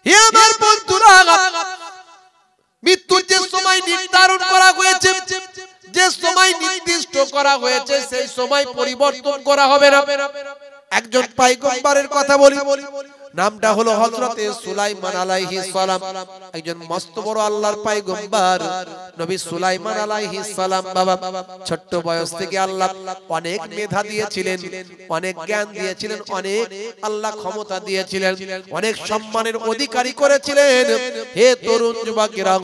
হে আমার বন্ধুরা, মৃত্যুর যে সময় নির্ধারণ করা হয়েছে, যে সময় নির্দিষ্ট করা হয়েছে, সেই সময় পরিবর্তন করা হবে না। একজন পয়গম্বরের কথা বলি, নামটা হলো হযরতে সুলাইমান আলাইহিস সালাম। একজন মস্ত বড় আল্লাহর পয়গম্বর নবী সুলাইমান আলাইহিস সালাম। বাবা, ছোট্ট বয়স থেকে আল্লাহ অনেক মেধা দিয়েছিলেন, অনেক জ্ঞান দিয়েছিলেন, অনেক আল্লাহ ক্ষমতা দিয়েছিলেন, অনেক সম্মানের অধিকারী করেছিলেন। হে তরুণ যুবকেরা,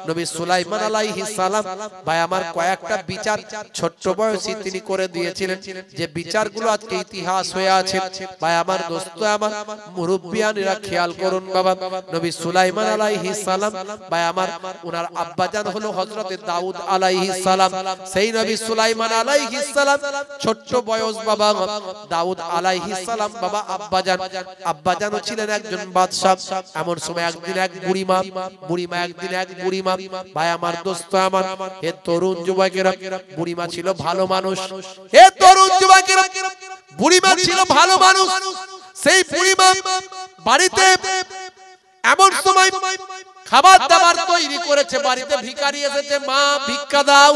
নবী সুলাইমান আলাইহিস সালাম ভাই আমার কয়েকটা বিচার ছোট্ট বয়সে তিনি করে দিয়েছিলেন, যে বিচারগুলো আজকে ইতিহাস হয়ে আছে। ভাই আমার দোস্ত, আমার মুরব্বিয়ানেরা খেয়াল করুন বাবা, নবী সুলাইমান আলাইহিস সালাম ভাই আমার ওনার আব্বাজান হলো হযরতে দাউদ আলাইহিস সালাম। সেই নবী সুলাইমান আলাইহিস সালাম ছোট্ট বয়স বাবা, দাউদ আলাইহিস সালাম বাবা আব্বাজানও ছিলেন একজন বাদশা। এমন সময় একদিন এক বুড়িমা একদিন এক বুড়িমা। ভাই আমার দোস্ত আমার, হে তরুণ যুবকেরা, বুড়িমা ছিল ভালো মানুষ। হে তরুণ যুবকেরা, বুড়িমা ছিল ভালো মানুষ। সেই বুড়িমা বাড়িতে এমন সময় খাবার দাবার তৈরি করেছে, বাড়িতে ভিখারি এসেছে, মা ভিক্ষা দাও,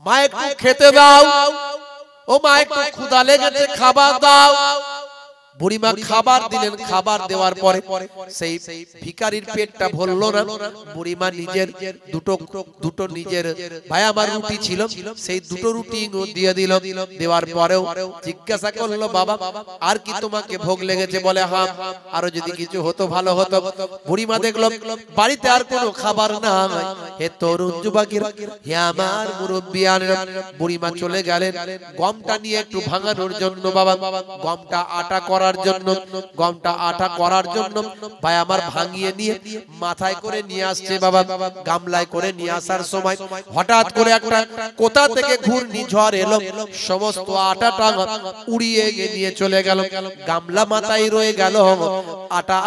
মা একটু খেতে দাও, ও মা একটু ক্ষুধা লেগেছে খাবার দাও। বুড়িমা খাবার দিলেন, খাবার দেওয়ার পরে সেই ভিখারির পেটটা ভরলো না। বুড়িমা নিজের দুটো নিজের ভাই আমার রুটি ছিল, সেই দুটো রুটি দিয়ে দিল। দেওয়ার পরেও জিজ্ঞাসা করলো, বাবা আর কি তোমাকে ভোগ লেগেছে? বলে হ্যাঁ, আরো যদি কিছু হতো ভালো হতো। বুড়িমা দেখলো বাড়িতে আর কোনো খাবার না। হে তরুণ যুবকেরা, হে আমার মুরব্বিয়ানেরা, বুড়িমা চলে গেলেন গমটা নিয়ে একটু ভাঙানোর জন্য। বাবা, গমটা আটা করার জন্য ভাই আমার ভাঙিয়ে নিয়ে মাথায় করে নিয়ে আসছে। বাবা, গামলায় করে নিয়ে আসার সময় হঠাৎ করে একটা কোথা থেকে ঘূর্ণিঝড় এলো, সমস্ত আটাটা উড়িয়ে নিয়ে চলে গেল। গামলা মাথায় রয়ে গেল, আটা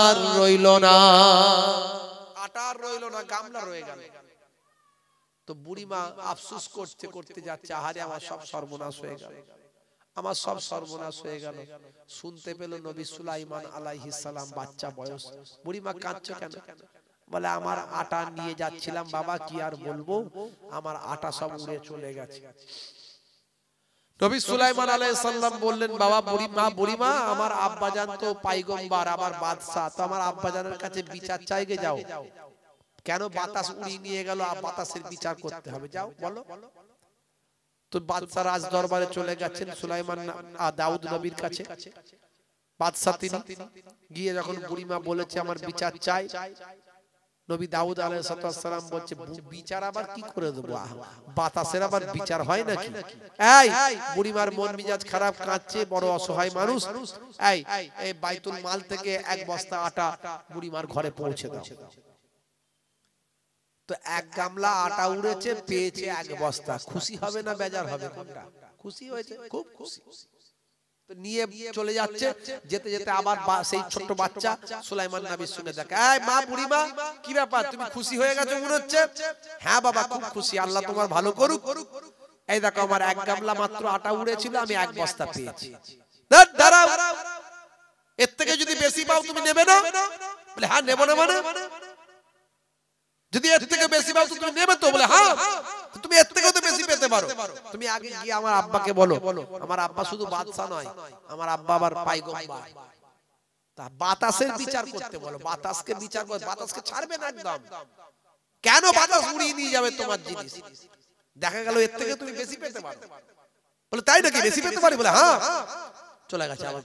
আর রইল না। গামলা রয়ে গেল। তো বুড়িমা আফসোস করতে করতে যাচ্ছে, আহারে আমার সব সর্বনাশ হয়ে গেল, আমার সব সর্বনাশ হয়ে গেল। শুনতে পেল নবী সুলাইমান আলাইহিস সালাম বাচ্চা বয়স। বুড়িমা কাঁদছো কেন? বলে আমার আটা নিয়ে যাচ্ছিলাম বাবা, কি আর বলবো, আমার আটা সব উড়ে চলে গেছে। নবী সুলাইমান আলাইহিস সালাম বললেন, বাবা বুড়িমা, আমার আব্বাজান তো পয়গম্বর, আমার বাদশা, তো আমার আব্বাজানের কাছে বিচার চাইগে যাও। কেন বাতাস উড়িয়ে নিয়ে গেল, বাতাসের বিচার করতে হবে, যাও বলো। তো বাদশা রাজ দরবারে চলে গেছেন সুলাইমান দাউদ নবীর কাছে। বাদশা তিনি গিয়ে যখন বুড়িমা বলেছে আমার বিচার চাই, নবী দাউদ আলাইহিস সালাম বলছে, বিচার আবার কি করে দেব? বাতাসের আবার বিচার হয় নাকি? এই বুড়িমার মন মিজাজ খারাপ, কাঁদছে, বড় অসহায় মানুষ। এই বাইতুল মাল থেকে এক বস্তা আটা বুড়িমার ঘরে পৌঁছে দাও। তো এক গামলা আটা উড়েছে, পেয়েছে এক বস্তা। খুশি হবে না বেজার হবে? কোনটা খুশি হয়েছে? খুব খুশি। তো নিয়ে চলে যাচ্ছে, যেতে যেতে আবার সেই ছোট্ট বাচ্চা সুলাইমান নবীর সঙ্গে দেখা। এই মা, বুড়িমা, কি ব্যাপার, তুমি খুশি হয়ে গেছো মনে হচ্ছে? হ্যাঁ বাবা, খুব খুশি, আল্লাহ তোমার ভালো করুক। এই দেখো আমার এক গামলা মাত্র আটা উড়েছিল, আমি এক বস্তা পেয়েছি। দাঁড়াও, এর থেকে যদি বেশি পাও তুমি নেবে না? বলে হ্যাঁ নেব না। মানে যদি এর থেকে বেশি পাও তুমি নেবে তো? বলে হ্যাঁ। তুমি এর থেকেও তো বেশি পেতে পারো। তুমি আগে গিয়ে আমার আব্বাকে বলো, আমার আব্বা শুধু বাদশা নয়, আমার আব্বা আবার পয়গম্বর। তা বাতাসের বিচার করতে বলো, বাতাসকে বিচার করতে, বাতাসকে ছাড়বে না একদম। কেন বাতাস উড়িয়ে নিয়ে যাবে তোমার জিনিস? দেখা গেল এর থেকে তুমি বেশি পেতে পারো। বলে তাই নাকি, বেশি পেতে পারি? বলে হ্যাঁ। চলে গেছে আবার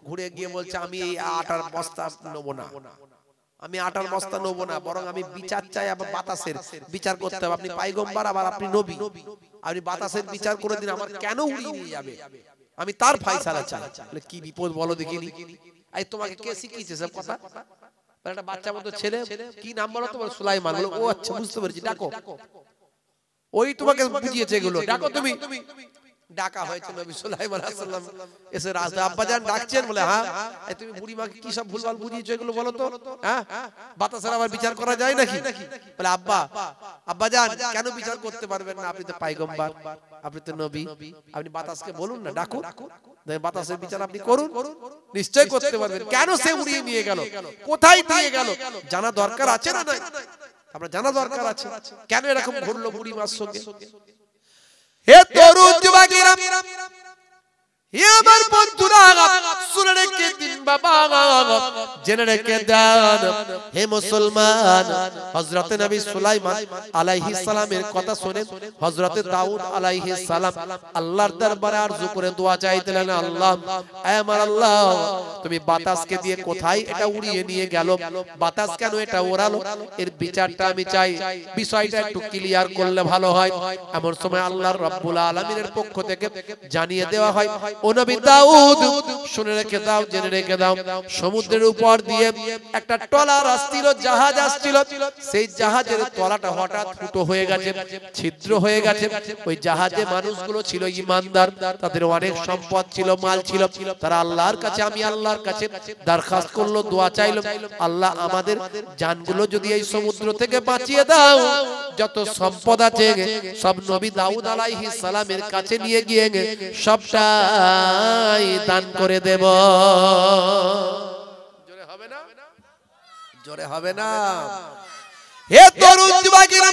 ঘুরে গিয়ে বলছে, আমি এই আটার বস্তা নেবো না, আমি আটার বস্তা নেবো না, বরং আমি বিচার চাই। আবার বাতাসের বিচার করতে হবে। আপনি পয়গম্বর, আবার আপনি নবী, আপনি বাতাসের বিচার করে দিন, আমার কেন উড়িয়ে নিয়ে যাবে, আমি তার ফয়সালা চাই। বলে কি বিপদ বলো দেখিনি? এই তোমাকে কে শিখিয়েছে সব কথা? একটা বাচ্চা মতো ছেলে, কি নাম বলো তো? সুলাইমান। বলে ও আচ্ছা, বুঝতে পেরেছি, ডাকো। ওই তোমাকে বুঝিয়েছে এগুলো, ডাকো তুমি। ডাকা হয়েছে নবী সুলাইমান আলাইহিস সালাম এসে রাজা আব্বাজান ডাকছেন বলে হ্যাঁ তুমি বুড়িমাকে কি সব ভুলভাল বুঝিয়েছো এগুলো বলো তো হ্যাঁ বাতাসের আবার বিচার করা যায় নাকি বলে আব্বাজান কেন বিচার করতে পারবেন না আপনি তো পয়গম্বর আপনি তো নবী আপনি বাতাসকে বলুন না ডাকুন বাতাসের বিচার আপনি করুন নিশ্চয় করতে পারবেন কেন সে উড়িয়ে নিয়ে গেল কোথায় নিয়ে গেল জানা দরকার আছে না নাই আমরা জানা দরকার আছে কেন এরকম ঘটলো বুড়িমার সঙ্গে হে তরুণ যুবকেরা হে আমার বন্ধুরা শুনে রেখে দিন বাবা জেনে রেখে দেন হে মুসলমান হযরত নবী সুলাইমান আলাইহিস সালামের কথা শুনে হযরত দাউদ আলাইহিস সালাম আল্লাহর দরবারে আরজু করে দোয়া চাইতেন আল্লাহ হে আমার আল্লাহ তুমি বাতাসকে দিয়ে কোথায় এটা উড়িয়ে নিয়ে গেল বাতাস কেন এটা ওড়ালো এর বিচারটা আমি চাই বিষয়টা একটু ক্লিয়ার করলে ভালো হয় এমন সময় আল্লাহর রাব্বুল আলামিনের পক্ষ থেকে জানিয়ে দেওয়া হয় ও নবী দাউদ শুনে রেখে দাও জেনে রেখে দাও সমুদ্রের উপর দিয়ে একটা ট্রলার আসছিল জাহাজ আসছিল সেই জাহাজের তলাটা হঠাৎ ফুটো হয়ে গেছে ছিদ্র হয়ে গেছে ওই জাহাজে মানুষগুলো ছিল ঈমানদার তাদের অনেক সম্পদ ছিল মাল ছিল তারা আল্লাহর কাছে আমি আল্লাহর কাছে দরখাস্ত করলো দোয়া চাইলো আল্লাহ আমাদের জানগুলো যদি এই সমুদ্র থেকে বাঁচিয়ে দাও যত সম্পদ আছে সব নবী দাউদ আলাইহিস সালামের কাছে নিয়ে গিয়ে সবটা দান করে দেব জোরে হবে না জোরে হবে না হে তরুণ যুবকেরা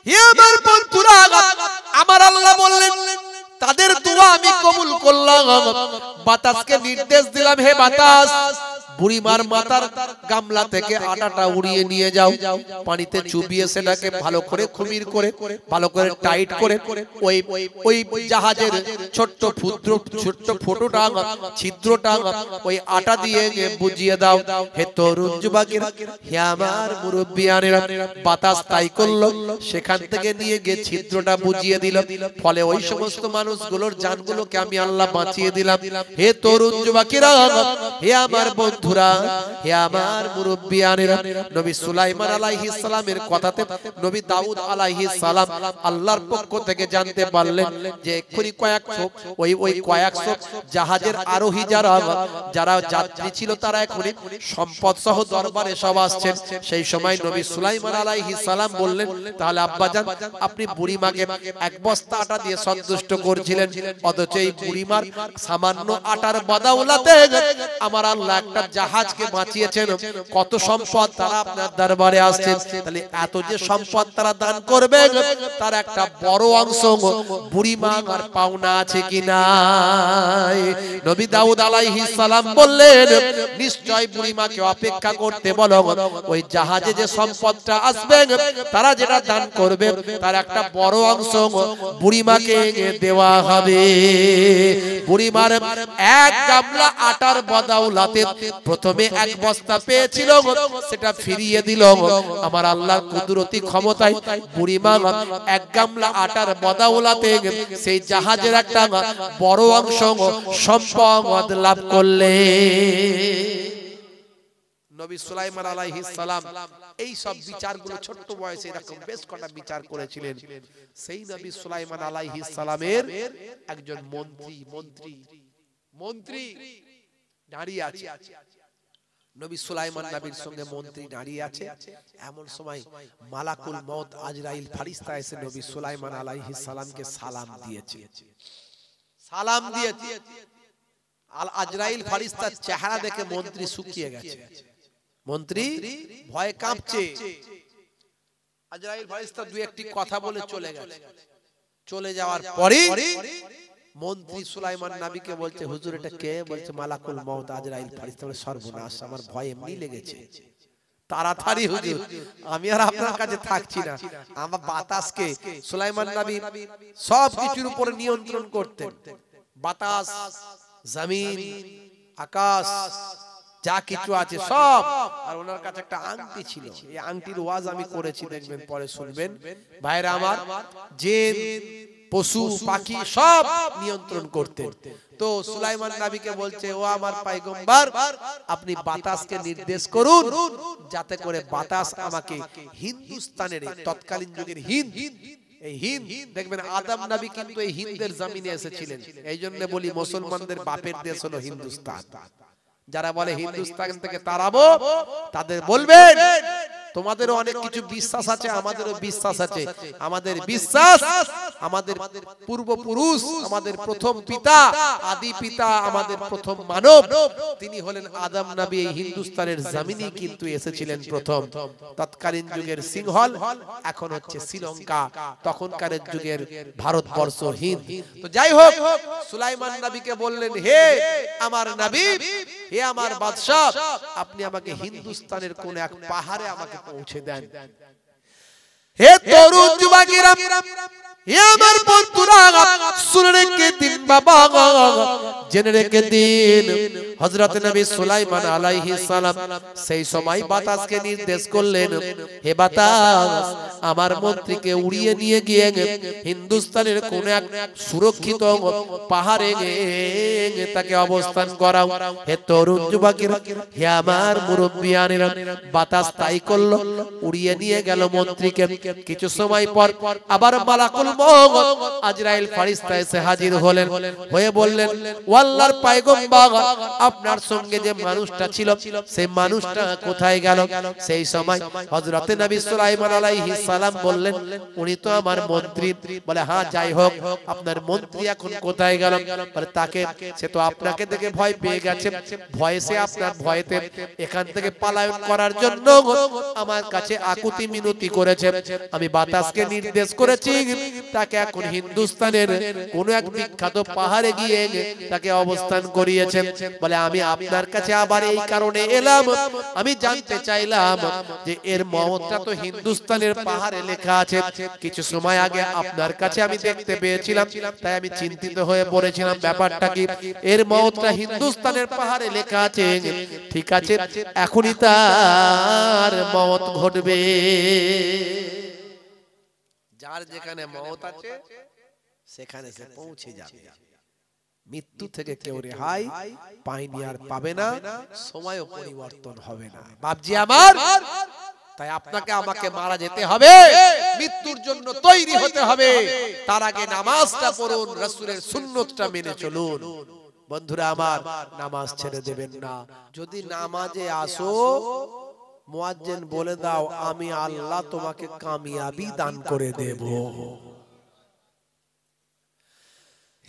হে আমার বন্ধুরা আমার আল্লাহ বললেন তাদের দোয়া আমি কবুল করলাম বাতাসকে নির্দেশ দিলাম হে বাতাস বুড়িমার মাথার গামলা থেকে আটাটা উড়িয়ে নিয়ে যাও পানিতে চুবিয়ে সেটাকে ভালো করে খুমির করে ভালো করে টাইট করে ওই জাহাজের ছোট্ট ফুটোটা ছিদ্রটা ওই আটা দিয়ে বুঝিয়ে দাও হে তরুণ যুবকেরা হে আমার মুরব্বিয়ানেরা বাতাস তাই করলো সেখান থেকে নিয়ে গিয়ে ছিদ্রটা বুঝিয়ে দিল ফলে ওই সমস্ত মানুষগুলোর জানগুলোকে আমি আল্লাহ বাঁচিয়ে দিলাম হে তরুণ যুবকেরা হে আমার বন্ধুরা হে আমার মুরব্বিয়ানেরা নবী সুলাইমান আলাইহিস সালামের কথাতে নবী দাউদ আলাইহিস সালাম আল্লাহর পক্ষ থেকে জানতে পারলেন যে এক্ষুনি কয়েকশো জাহাজের আরোহী যারা যাত্রী ছিল তারা এক্ষুনি সম্পদ সহ দরবারে সব আসছেন সেই সময় নবী সুলাইমান আলাইহিস সালাম বললেন তাহলে আব্বাজান আপনি বুড়িমাকে এক বস্তা আটা দিয়ে সন্তুষ্ট করছিলেন অথচ এই বুড়িমার সামান্য আটার বদৌলতে আমার আল্লাহ একটা জাহাজকে বাঁচিয়েছেন কত সম্পদ তারা আপনার দরবারে আসছেন তাহলে এত যে সম্পদ তারা দান করবে তার একটা বড় অংশ বুড়িমা আর পাওনা আছে কিনা নবী দাউদ আলাইহিস সালাম বললেন নিশ্চয় বুড়িমাকে অপেক্ষা করতে বলো ওই জাহাজে যে সম্পদটা আসবে তারা যেটা দান করবে তার একটা বড় অংশ বুড়িমাকে দেওয়া হবে বুড়িমার এক গামলা আটার বদৌলতে প্রথমে এক বস্তা পেয়েছিল সেটা ফিরিয়ে দিল আমার আল্লাহর কুদরতি ক্ষমতায় বুড়িমা এক গামলা আটার বদৌলতে সেই জাহাজের একটা বড় অংশ সম্পদ লাভ করলে নবী সুলাইমান আলাইহিস সালাম এই সব বিচারগুলো ছোট্ট বয়সে এরকম বেশ কটা বিচার করেছিলেন সেই নবী সুলাইমান আলাইহিস সালামের একজন মন্ত্রী দাঁড়িয়ে আছে নবী সুলাইমান নবীর সঙ্গে মন্ত্রী দাঁড়িয়ে আছে এমন সময় মালাকুল মউত আজরাইল ফেরেশতা এসে নবী সুলাইমান আলাইহিস সালামকে সালাম দিয়েছে আল আজরাইল ফেরেশতার চেহারা দেখে মন্ত্রী শুকিয়ে গেছে মন্ত্রী ভয়ে কাঁপছে আজরাইল ফেরেশতা দুই একটি কথা বলে চলে গেছে চলে যাওয়ার পরে মন্ত্রী সুলাইমান নবীকে বলছে হুজুর এটা কে বলছে মালাকুল মউত আজরাইল ফেরেশতা বলে সর্বনাশ আমার ভয় এমনি লেগেছে তাড়াতাড়ি হুজুর আমি আর আপনার কাছে থাকছি না আমার বাতাসকে সুলাইমান নবী সব কিছুর উপর নিয়ন্ত্রণ করতেন বাতাস জমিন আকাশ যা কিছু আছে সব আর ওনার কাছে একটা আংটি ছিল এই আংটির ওয়াজ আমি করেছি দেখবেন পরে শুনবেন ভাইরা আমার জিন পশু পাখি সব নিয়ন্ত্রণ করতেন তো সুলাইমান নবীকে বলছে ও আমার পয়গম্বর আপনি বাতাসকে নির্দেশ করুন যাতে করে বাতাস আমাকে হিন্দুস্তানের তৎকালীন যুগের হিন্দ এই হিন্দ দেখবেন আদম নবী কিন্তু এই হিন্দের জমিনে এসেছিলেন। এই জন্য বলি মুসলমানদের বাপের দেশ হলো হিন্দুস্তান। যারা বলে হিন্দুস্তান থেকে তাড়াবো তাদের বলবেন তোমাদেরও অনেক কিছু বিশ্বাস আছে, আমাদেরও বিশ্বাস আছে। আমাদের বিশ্বাস আমাদের পূর্বপুরুষ, আমাদের প্রথম পিতা, আদি পিতা, আমাদের প্রথম মানব তিনি হলেন আদম নবী। এই হিন্দুস্তানের জমিনে কিন্তু এসেছিলেন প্রথম। তৎকালীন যুগের সিংহল এখন হচ্ছে শ্রীলঙ্কা, তখনকার যুগের ভারতবর্ষ হিন্দ। তো যাই হোক, সুলাইমান নবীকে বললেন হে আমার নবী, হে আমার বাদশা, আপনি আমাকে হিন্দুস্তানের কোন এক পাহাড়ে আমাকে পৌঁছে দেন। হে তরুণ যুবকেরা, হে আমার বন্ধুরা, শুনে রেখে দিন বাবা, জেনে রেখে দিন। হযরত নবী সুলাইমান আলাইহিস সালাম সেই সময় বাতাসকে নির্দেশ করলেন, হে বাতাস আমার মন্ত্রীকে উড়িয়ে নিয়ে গিয়ে হিন্দুস্তানের কোন এক সুরক্ষিত পাহাড়ে তাকে অবস্থান করাও। হে তরুণ যুবকেরা, হে আমার মুরব্বিয়ানেরা, বাতাস তাই করলো, উড়িয়ে নিয়ে গেল মন্ত্রীকে। কিছু সময় পর আবার মালাকুল মউত আজরাইল ফেরেশতা এসে হাজির হলেন, হয়ে বললেন ও আল্লাহর পয়গম্বর, আপনার সঙ্গে যে মানুষটা ছিল সেই মানুষটা কোথায় গেল? সেই সময় হযরত নবী সুলাইমান আলাইহিস সালাম বললেন, উনি তো আমার মন্ত্রী। বলে হ্যাঁ, যাই হোক, আপনার মন্ত্রী এখন কোথায় গেল? বলে তাকে, সে তো আপনাকে দেখে ভয় পেয়ে গেছে, ভয়ে সে আপনার ভয়েতে এখান থেকে পলায়ন করার জন্য আমার কাছে আকুতি মিনতি করেছে। আমি বাতাসকে নির্দেশ করেছি তাকে এখন হিন্দুস্তানের কোন এক বিখ্যাত পাহাড়ে গিয়ে তাকে অবস্থান করিয়েছে। বলে আমি আপনার কাছে আবার এই কারণে এলাম, আমি জানতে চাইলাম যে এর মওতটা তো হিন্দুস্তানের পাহাড়ে লেখা আছে। কিছু সময় আগে আপনার কাছে আমি দেখতে পেয়েছিলাম, তাই আমি চিন্তিত হয়ে পড়েছিলাম ব্যাপারটা কি। এর মওতটা হিন্দুস্তানের পাহাড়ে লেখা আছে, ঠিক আছে, এখনই তার মওত ঘটবে। যার যেখানে মওত আছে সেখানে সে পৌঁছে যাবে। মৃত্যু থেকে কেউ রেহাই পায়নি আর পাবে না, সময়ও পরিবর্তন হবে না। বাপজি আমার, তাই আপনাকে আমাকে মারা যেতে হবে, মৃত্যুর জন্য তৈরি হতে হবে। তার আগে নামাজটা পড়ুন, রাসূলের সুন্নতটা মেনে চলুন। বন্ধুরা আমার, নামাজ ছেড়ে দেবেন না। যদি নামাজে আসো, মুয়াজ্জিন বলে দাও আমি আল্লাহ তোমাকে কামিয়াবি দান করে দেব।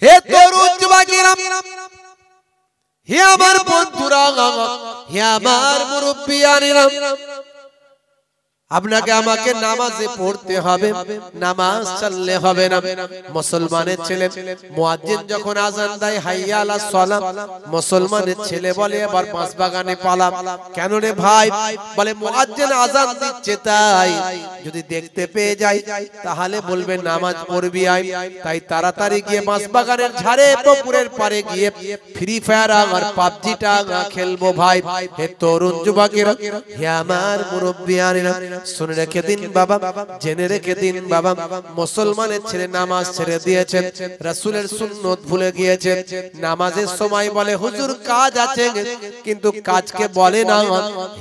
হে তরুণ যুবকেরা, হে আমার বন্ধুরা, হে আমার মুরব্বিয়ানেরা, আপনাকে আমাকে নামাজে পড়তে হবে, নামাজ ছাড়লে হবে না। মুসলমানের ছেলে মুয়াজ্জিন যখন আযান দেয় হাইয়া আলাস সালাম, মুসলমানের ছেলে বলে এবার পাঁচ বাগানে পালাম। কেন রে ভাই? বলে মুয়াজ্জিন আযান দিচ্ছে, তাই যদি দেখতে পেয়ে যাই তাহলে বলবে নামাজ পড়বি আয়। তাই তাড়াতাড়ি গিয়ে পাঁচ বাগানের ঝাড়ে পুকুরের পাড়ে গিয়ে ফ্রি ফায়ার আর পাবজিটা খেলবো ভাই। হে তরুণ যুবকেরা, হে আমার মুরব্বিয়ানেরা, শুনে রেখে দিন বাবা, জেনে রেখে দিন বাবা, মুসলমানের ছেলে নামাজ ছেড়ে দিয়েছেন, রাসূলের সুন্নত ভুলে গিয়েছেন। নামাজের সময় বলে হুজুর কাজ আছে, কিন্তু কাজকে বলে না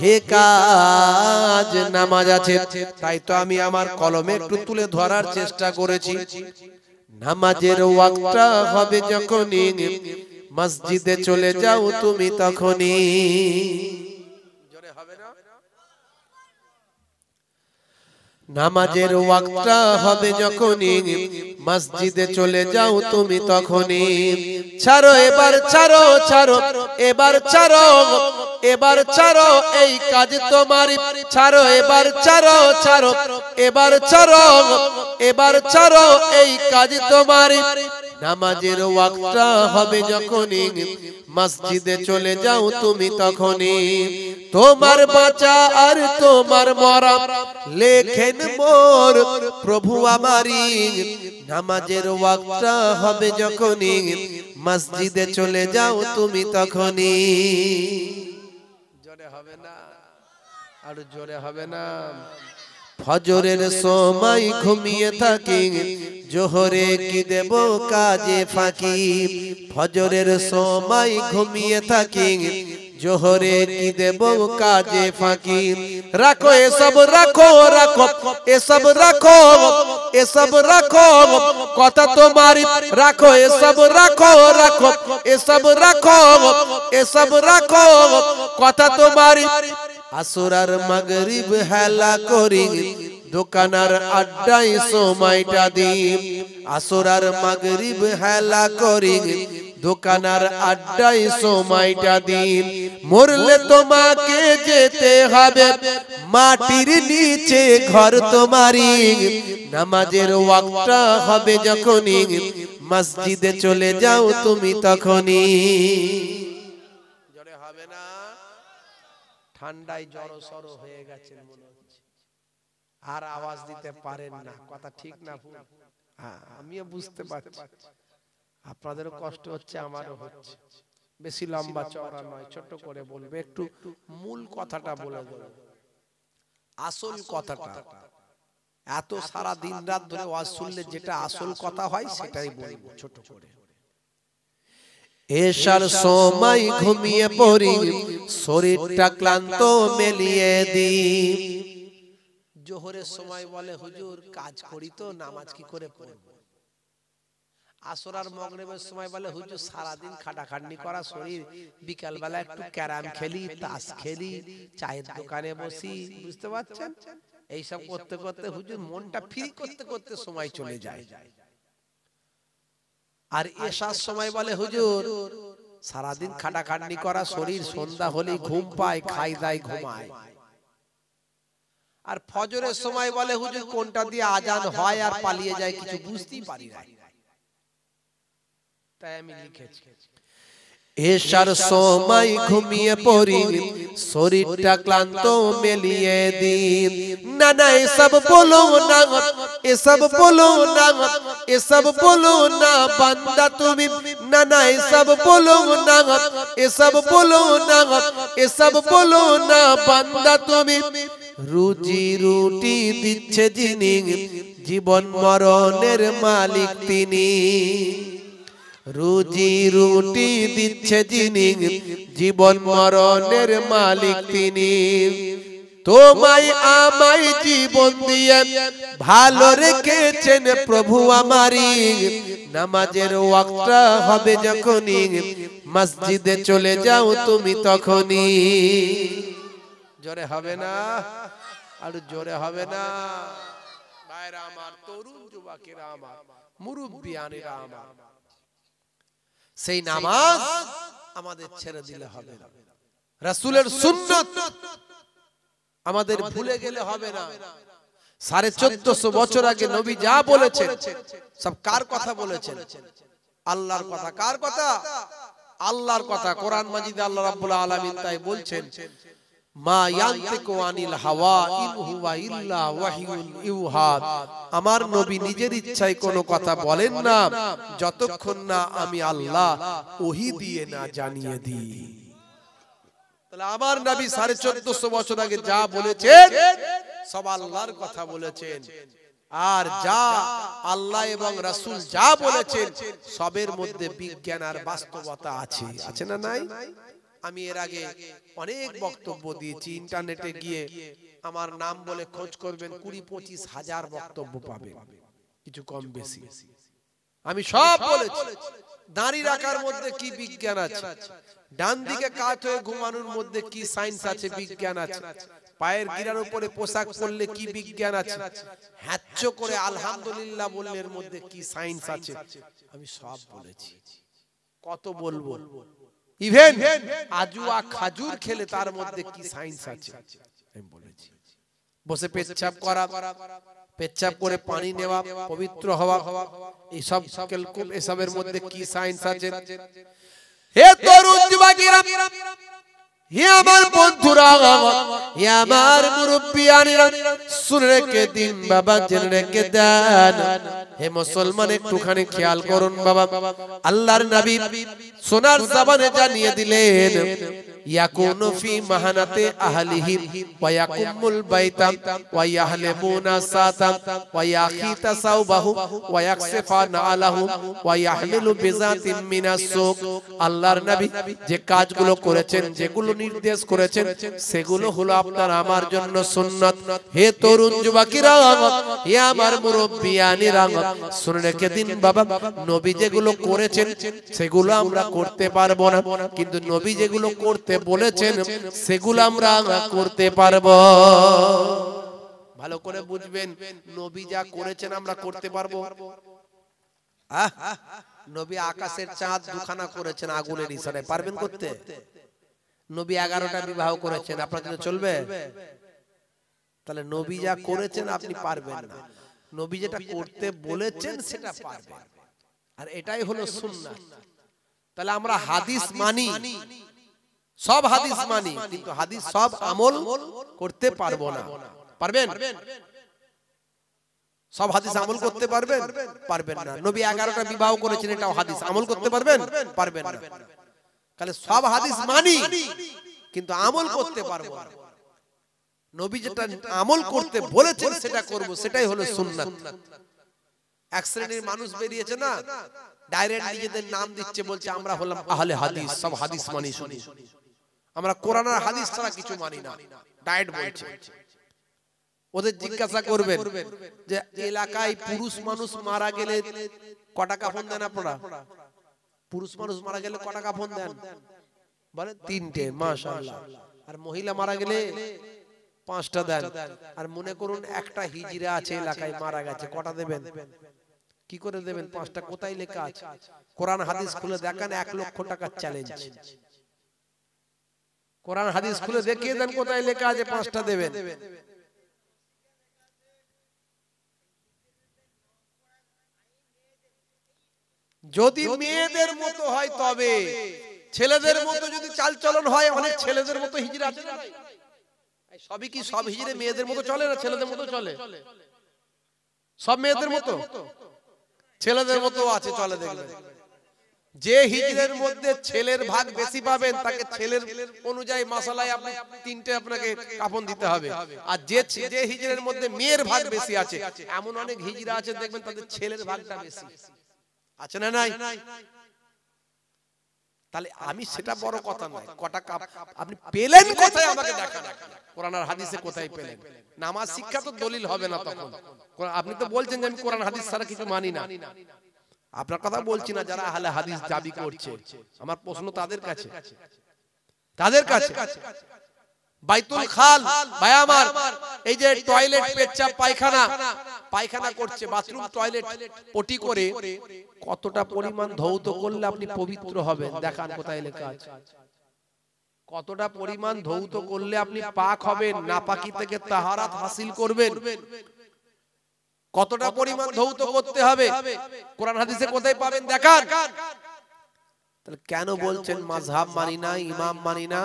হে কাজ, নামাজ আছে। তাই তো আমি আমার কলমে একটু তুলে ধরার চেষ্টা করেছি। নামাজের ওয়াক্তটা হবে যখনই, মসজিদে চলে যাও তুমি তখনই। জোরে হবে না? নামাজের ওয়াক্তটা হবে যখনই, মসজিদে চলে যাও তুমি তখনই। ছাড়ো এবার, ছাড়ো ছাড়ো এবার, ছাড়ো এবার, ছাড়ো এই কাজ তোমারই। ছাড়ো এবার, ছাড়ো ছাড়ো এবার, ছাড়ো এবার, ছাড়ো এই কাজ তোমারই। নামাজের ওয়াক্তটা হবে যখনই, মসজিদে চলে যাও তুমি তখনই। তোমার বাঁচা আর তোমার মরা লেখেন মোর প্রভু আমারই। নামাজের ওয়াক্তটা হবে যখনই, মসজিদে চলে যাও তুমি তখনই। জোরে হবে না? আর জোরে হবে না? ফজরের সময় ঘুমিয়ে থাকি, জোহরে কি দেব কাজে ফাঁকি। ফজরের সময় ঘুমিয়ে থাকি, জোহরে কি দেব কাজে ফাঁকি। রাখো এসব, রাখো রাখো এসব, রাখো এসব রাখো কথা তোমার রাখো এসব রাখো রাখো এসব রাখো এসব রাখো কথা তোমার আসর আর মাগরিব হেলা করি দোকানার আড্ডায় সময়টা দিই আসর আর মাগরিব হেলা করি দোকানার আড্ডায় সময়টা দিন মরলে তোমাকে যেতে হবে মাটির নিচে ঘর তোমারই নামাজের ওয়াক্তটা হবে যখনই মসজিদে চলে যাও তুমি তখনই জোরে হবে না ঠান্ডায় জড়সড় হয়ে গেছেন মনে হচ্ছে আর আওয়াজ দিতে পারেন না কথা ঠিক না ভুল হ্যাঁ আমিও বুঝতে পারছি আপনাদেরও কষ্ট হচ্ছে আমারও হচ্ছে বেশি লম্বা চওড়া নয় ছোট করে বলবে একটু মূল কথাটা বলে দেব আসল কথাটা এত সারা দিন রাত ধরে ওয়াজ শুনলে যেটা আসল কথা হয় সেটাই বলবো ছোট করে এশার সময় ঘুমিয়ে পড়ি শরীরটা ক্লান্ত মেলিয়ে দিই জোহরের সময় বলে হুজুর কাজ করি তো নামাজ কি করে পড়ব আসর আর মাগরিবের সময় বলে হুজুর সারা দিন খাটাখাটনি করা শরীর বিকাল বেলা একটু ক্যারাম খেলি তাস খেলি চায়ের দোকানে বসি বুঝতে পারছেন এই সব করতে করতে হুজুর মনটা ফ্রি করতে করতে সময় চলে যায় আর এশার সময় বলে হুজুর সারা দিন খাটাখাটনি করা শরীর সন্ধ্যা হলেই ঘুম পায় খাই দায় ঘুমায় আর ফজরের সময় বলে হুজুর কোনটা দিয়ে আজান হয় আর পালিয়ে যায় কিছু বুঝতেই পারি না তাই আমি লিখেছি এশার সময় ঘুমিয়ে পড়ি শরীরটা ক্লান্ত মেলিয়ে দিন না না এসব বলো না এসব বলো না এসব বলো না বান্দা তুমি না না এসব বলো না এসব বলো না এসব বলো না বান্দা তুমি রুজি রুটি দিচ্ছে যিনি জীবন মরণের মালিক তিনি রুজি রুটি দিচ্ছে যিনি জীবন মরণের মালিক তিনি তোমায় আমায় জীবন দিয়ে ভালো রেখেছেন প্রভু আমারই নামাজের ওয়াক্তটা হবে যখনই মসজিদে চলে যাও তুমি তখনই জোরে হবে না আর জোরে হবে না ভাইরা আমার তরুণ যুবকেরা আমার মুরব্বিয়ানেরা আমার সেই নামাজ আমাদের ছেড়ে দিলে হবে না রাসূলের সুন্নাত আমাদের ভুলে গেলে হবে না 1450 বছর আগে নবী যা বলেছেন সব কার কথা বলেছেন আল্লাহর কথা কার কথা আল্লাহর কথা কোরআন মাজিদে আল্লাহ রাব্বুল আলামিন তাই বলছেন মা ইয়ান্তিকু আনিল হাওয়া ইন হুয়া ইল্লা ওয়াহিয়ুন ইউহা আমার নবী নিজের ইচ্ছায় কোনো কথা বলেন না যতক্ষণ না আমি আল্লাহ ওহী দিয়ে না জানিয়ে দিই তাহলে আমার নবী 1450 বছর আগে যা বলেছেন সব আল্লাহর কথা বলেছেন আর যা আল্লাহ এবং রাসূল যা বলেছেন সবের মধ্যে বিজ্ঞান আর বাস্তবতা আছে আছে না নাই আমি এর আগে অনেক বক্তব্য দিয়েছি ইন্টারনেটে গিয়ে আমার নাম বলে খোঁজ করবেন 20-25 হাজার বক্তব্য পাবেন কিছু কম বেশি আমি সব বলেছি দাড়ি রাখার মধ্যে কি বিজ্ঞান আছে ডান দিকে কাত হয়ে ঘুমানোর মধ্যে কি সায়েন্স আছে বিজ্ঞান আছে পায়ের গিরার উপরে পোশাক পরলে কি বিজ্ঞান আছে হ্যাচ্চ করে আলহামদুলিল্লাহ বললে এর মধ্যে কি সায়েন্স আছে আমি সব বলেছি কত বলবো ইভেন আজুয়া খাজুর খেলে তার মধ্যে কি সায়েন্স আছে আমি বলেছি বসে পেচ্ছাপ করা পেচ্ছাপ করে পানি নেওয়া পবিত্র হওয়া এই সব কেলকুল এসবের মধ্যে কি সায়েন্স আছে হে তরুণ যুবকেরা হে আমার বন্ধুরা হে আমার মুরব্বিয়ানেরা শুনে রেখে দিন বাবা জেনে রেখে দেন হে মুসলমান একটুখানি খেয়াল করুন বাবা আল্লাহর নবী সোনার জবানে জানিয়ে দিলেন ইয়াকুনু ফি মাহানাতি আহলিহি ওয়া ইয়াকুমুল বাইতা ওয়া ইয়াহলিবুনা সাতাম ওয়া ইয়াখিতা সাওবাহু ওয়া ইয়াকসিফানা আলাহু ওয়া ইয়াহমিলু বিজাতিম মিনাস সুক। আল্লাহর নবী যে কাজগুলো করেছেন, যেগুলো নির্দেশ করেছেন, সেগুলো হলো আপনার আমার জন্য সুন্নাত। হে তরুণ যুবকেরা, হে আমার মুরব্বিয়ানিরা, শুনে রেখে দিন বাবা, নবী যেগুলো করেছেন সেগুলো আমরা করতে পারবো না, কিন্তু নবী যেগুলো করতে বলেছেন সেগুলো আমরা করতে পারবো। ভালো করে বুঝবেন, নবী যা করেছেন আমরা করতে পারবো। নবী আকাশের চাঁদ দুখানা করেছেন আগুনের ইশারায়, পারবেন করতে? নবী 11টা বিবাহ করেছেন, আপনার জন্য চলবে? তাহলে নবী যা করেছেন আপনি পারবেন না, নবী যেটা করতে বলেছেন সেটা পারবেন, আর এটাই হলো সুন্নাত। তাহলে আমরা হাদিস মানি, সব হাদিস মানি, কিন্তু হাদিস সব আমল করতে পারবো না। পারবেন? সব হাদিস আমল করতে পারবেন? পারবেন না। নবী 11টা বিবাহ করেছেন, এটাও হাদিস, আমল করতে পারবেন? পারবেন না। তাহলে সব হাদিস মানি কিন্তু আমল করতে পারবো না। নবী যেটা আমল করতে বলেছেন সেটা করব, সেটাই হলো সুন্নাত। এক শ্রেণীর মানুষ বেরিয়েছে না, ডাইরেক্ট নিজেদের নাম দিচ্ছে, বলছে আমরা হলাম আহলে হাদিস, সব হাদিস মানি, শুনি আমরা কোরআন আর হাদিস ছাড়া কিছু মানি না, ডাইরেক্ট বলছে। ওদের জিজ্ঞাসা করবেন যে এলাকায় পুরুষ মানুষ মারা গেলে কটা কাফন দেন আপনারা? পুরুষ মানুষ মারা গেলে কটা কাফন দেন? বলে 3টে, মাশাআল্লাহ। আর মহিলা মারা গেলে 5টা দেন। আর মনে করুন একটা হিজড়া আছে এলাকায়, মারা গেছে, কটা দেবেন? কি করে দেবেন? 5টা। কোথায় লেখা আছে? কোরআন হাদিস খুলে দেখান, 1 লক্ষ টাকার চ্যালেঞ্জ। কোরআন হাদিস খুলে দেখিয়ে দেন কোথায় লেখা আছে 5টা দেবেন। যদি মেয়েদের মতো হয় তবে, ছেলেদের মতো যদি চালচলন হয়, অনেক ছেলেদের মতো হিজড়া আছে না? সবই কি সব হিজড়ে মেয়েদের মতো চলে না ছেলেদের মতো চলে? সব মেয়েদের মতো? ছেলেদের মতো আছে, চলে দেখবেন। যে হিজড়ের মধ্যে ছেলের ভাগ বেশি পাবেন তাকে ছেলের অনুযায়ী মাসালায় আপনি 3টে আপনাকে কাফন দিতে হবে। আর যে হিজড়ের মধ্যে মেয়ের ভাগ বেশি আছে, এমন অনেক হিজড়া আছে দেখবেন তাদের ছেলের ভাগটা বেশি আছে না নাই? তাহলে আমি সেটা বড় কথা নয়, কটা কাপ আপনি পেলেন কোথায় আমাকে দেখান, কোরআন আর হাদিসে কোথায় পেলেন? নামাজ শিক্ষা তো দলিল হবে না তখন। আপনি তো বলছেন যে আমি কোরআন হাদিস ছাড়া কিছু মানি না। আপনার কথা বলছি না, যারা আহলে হাদিস দাবি করছে, আমার প্রশ্ন তাদের কাছে, বাইতুল খাল ভাই আমার, এই যে টয়লেট, পেচ্ছাপ, পায়খানা করছে, বাথরুম, টয়লেট, পটি করে কতটা পরিমাণ ধৌত করলে আপনি পবিত্র হবেন? দেখান কোথায় লেখা আছে। কতটা পরিমাণ ধৌত করলে আপনি পাক হবেন, নাপাকি থেকে তাহারাত হাসিল করবেন, কতটা পরিমাণ ধৌত করতে হবে, কোরআন হাদিসে কোথায় পাবেন দেখান। তাহলে কেন বলছেন মাযহাব মানি না, ইমাম মানি না?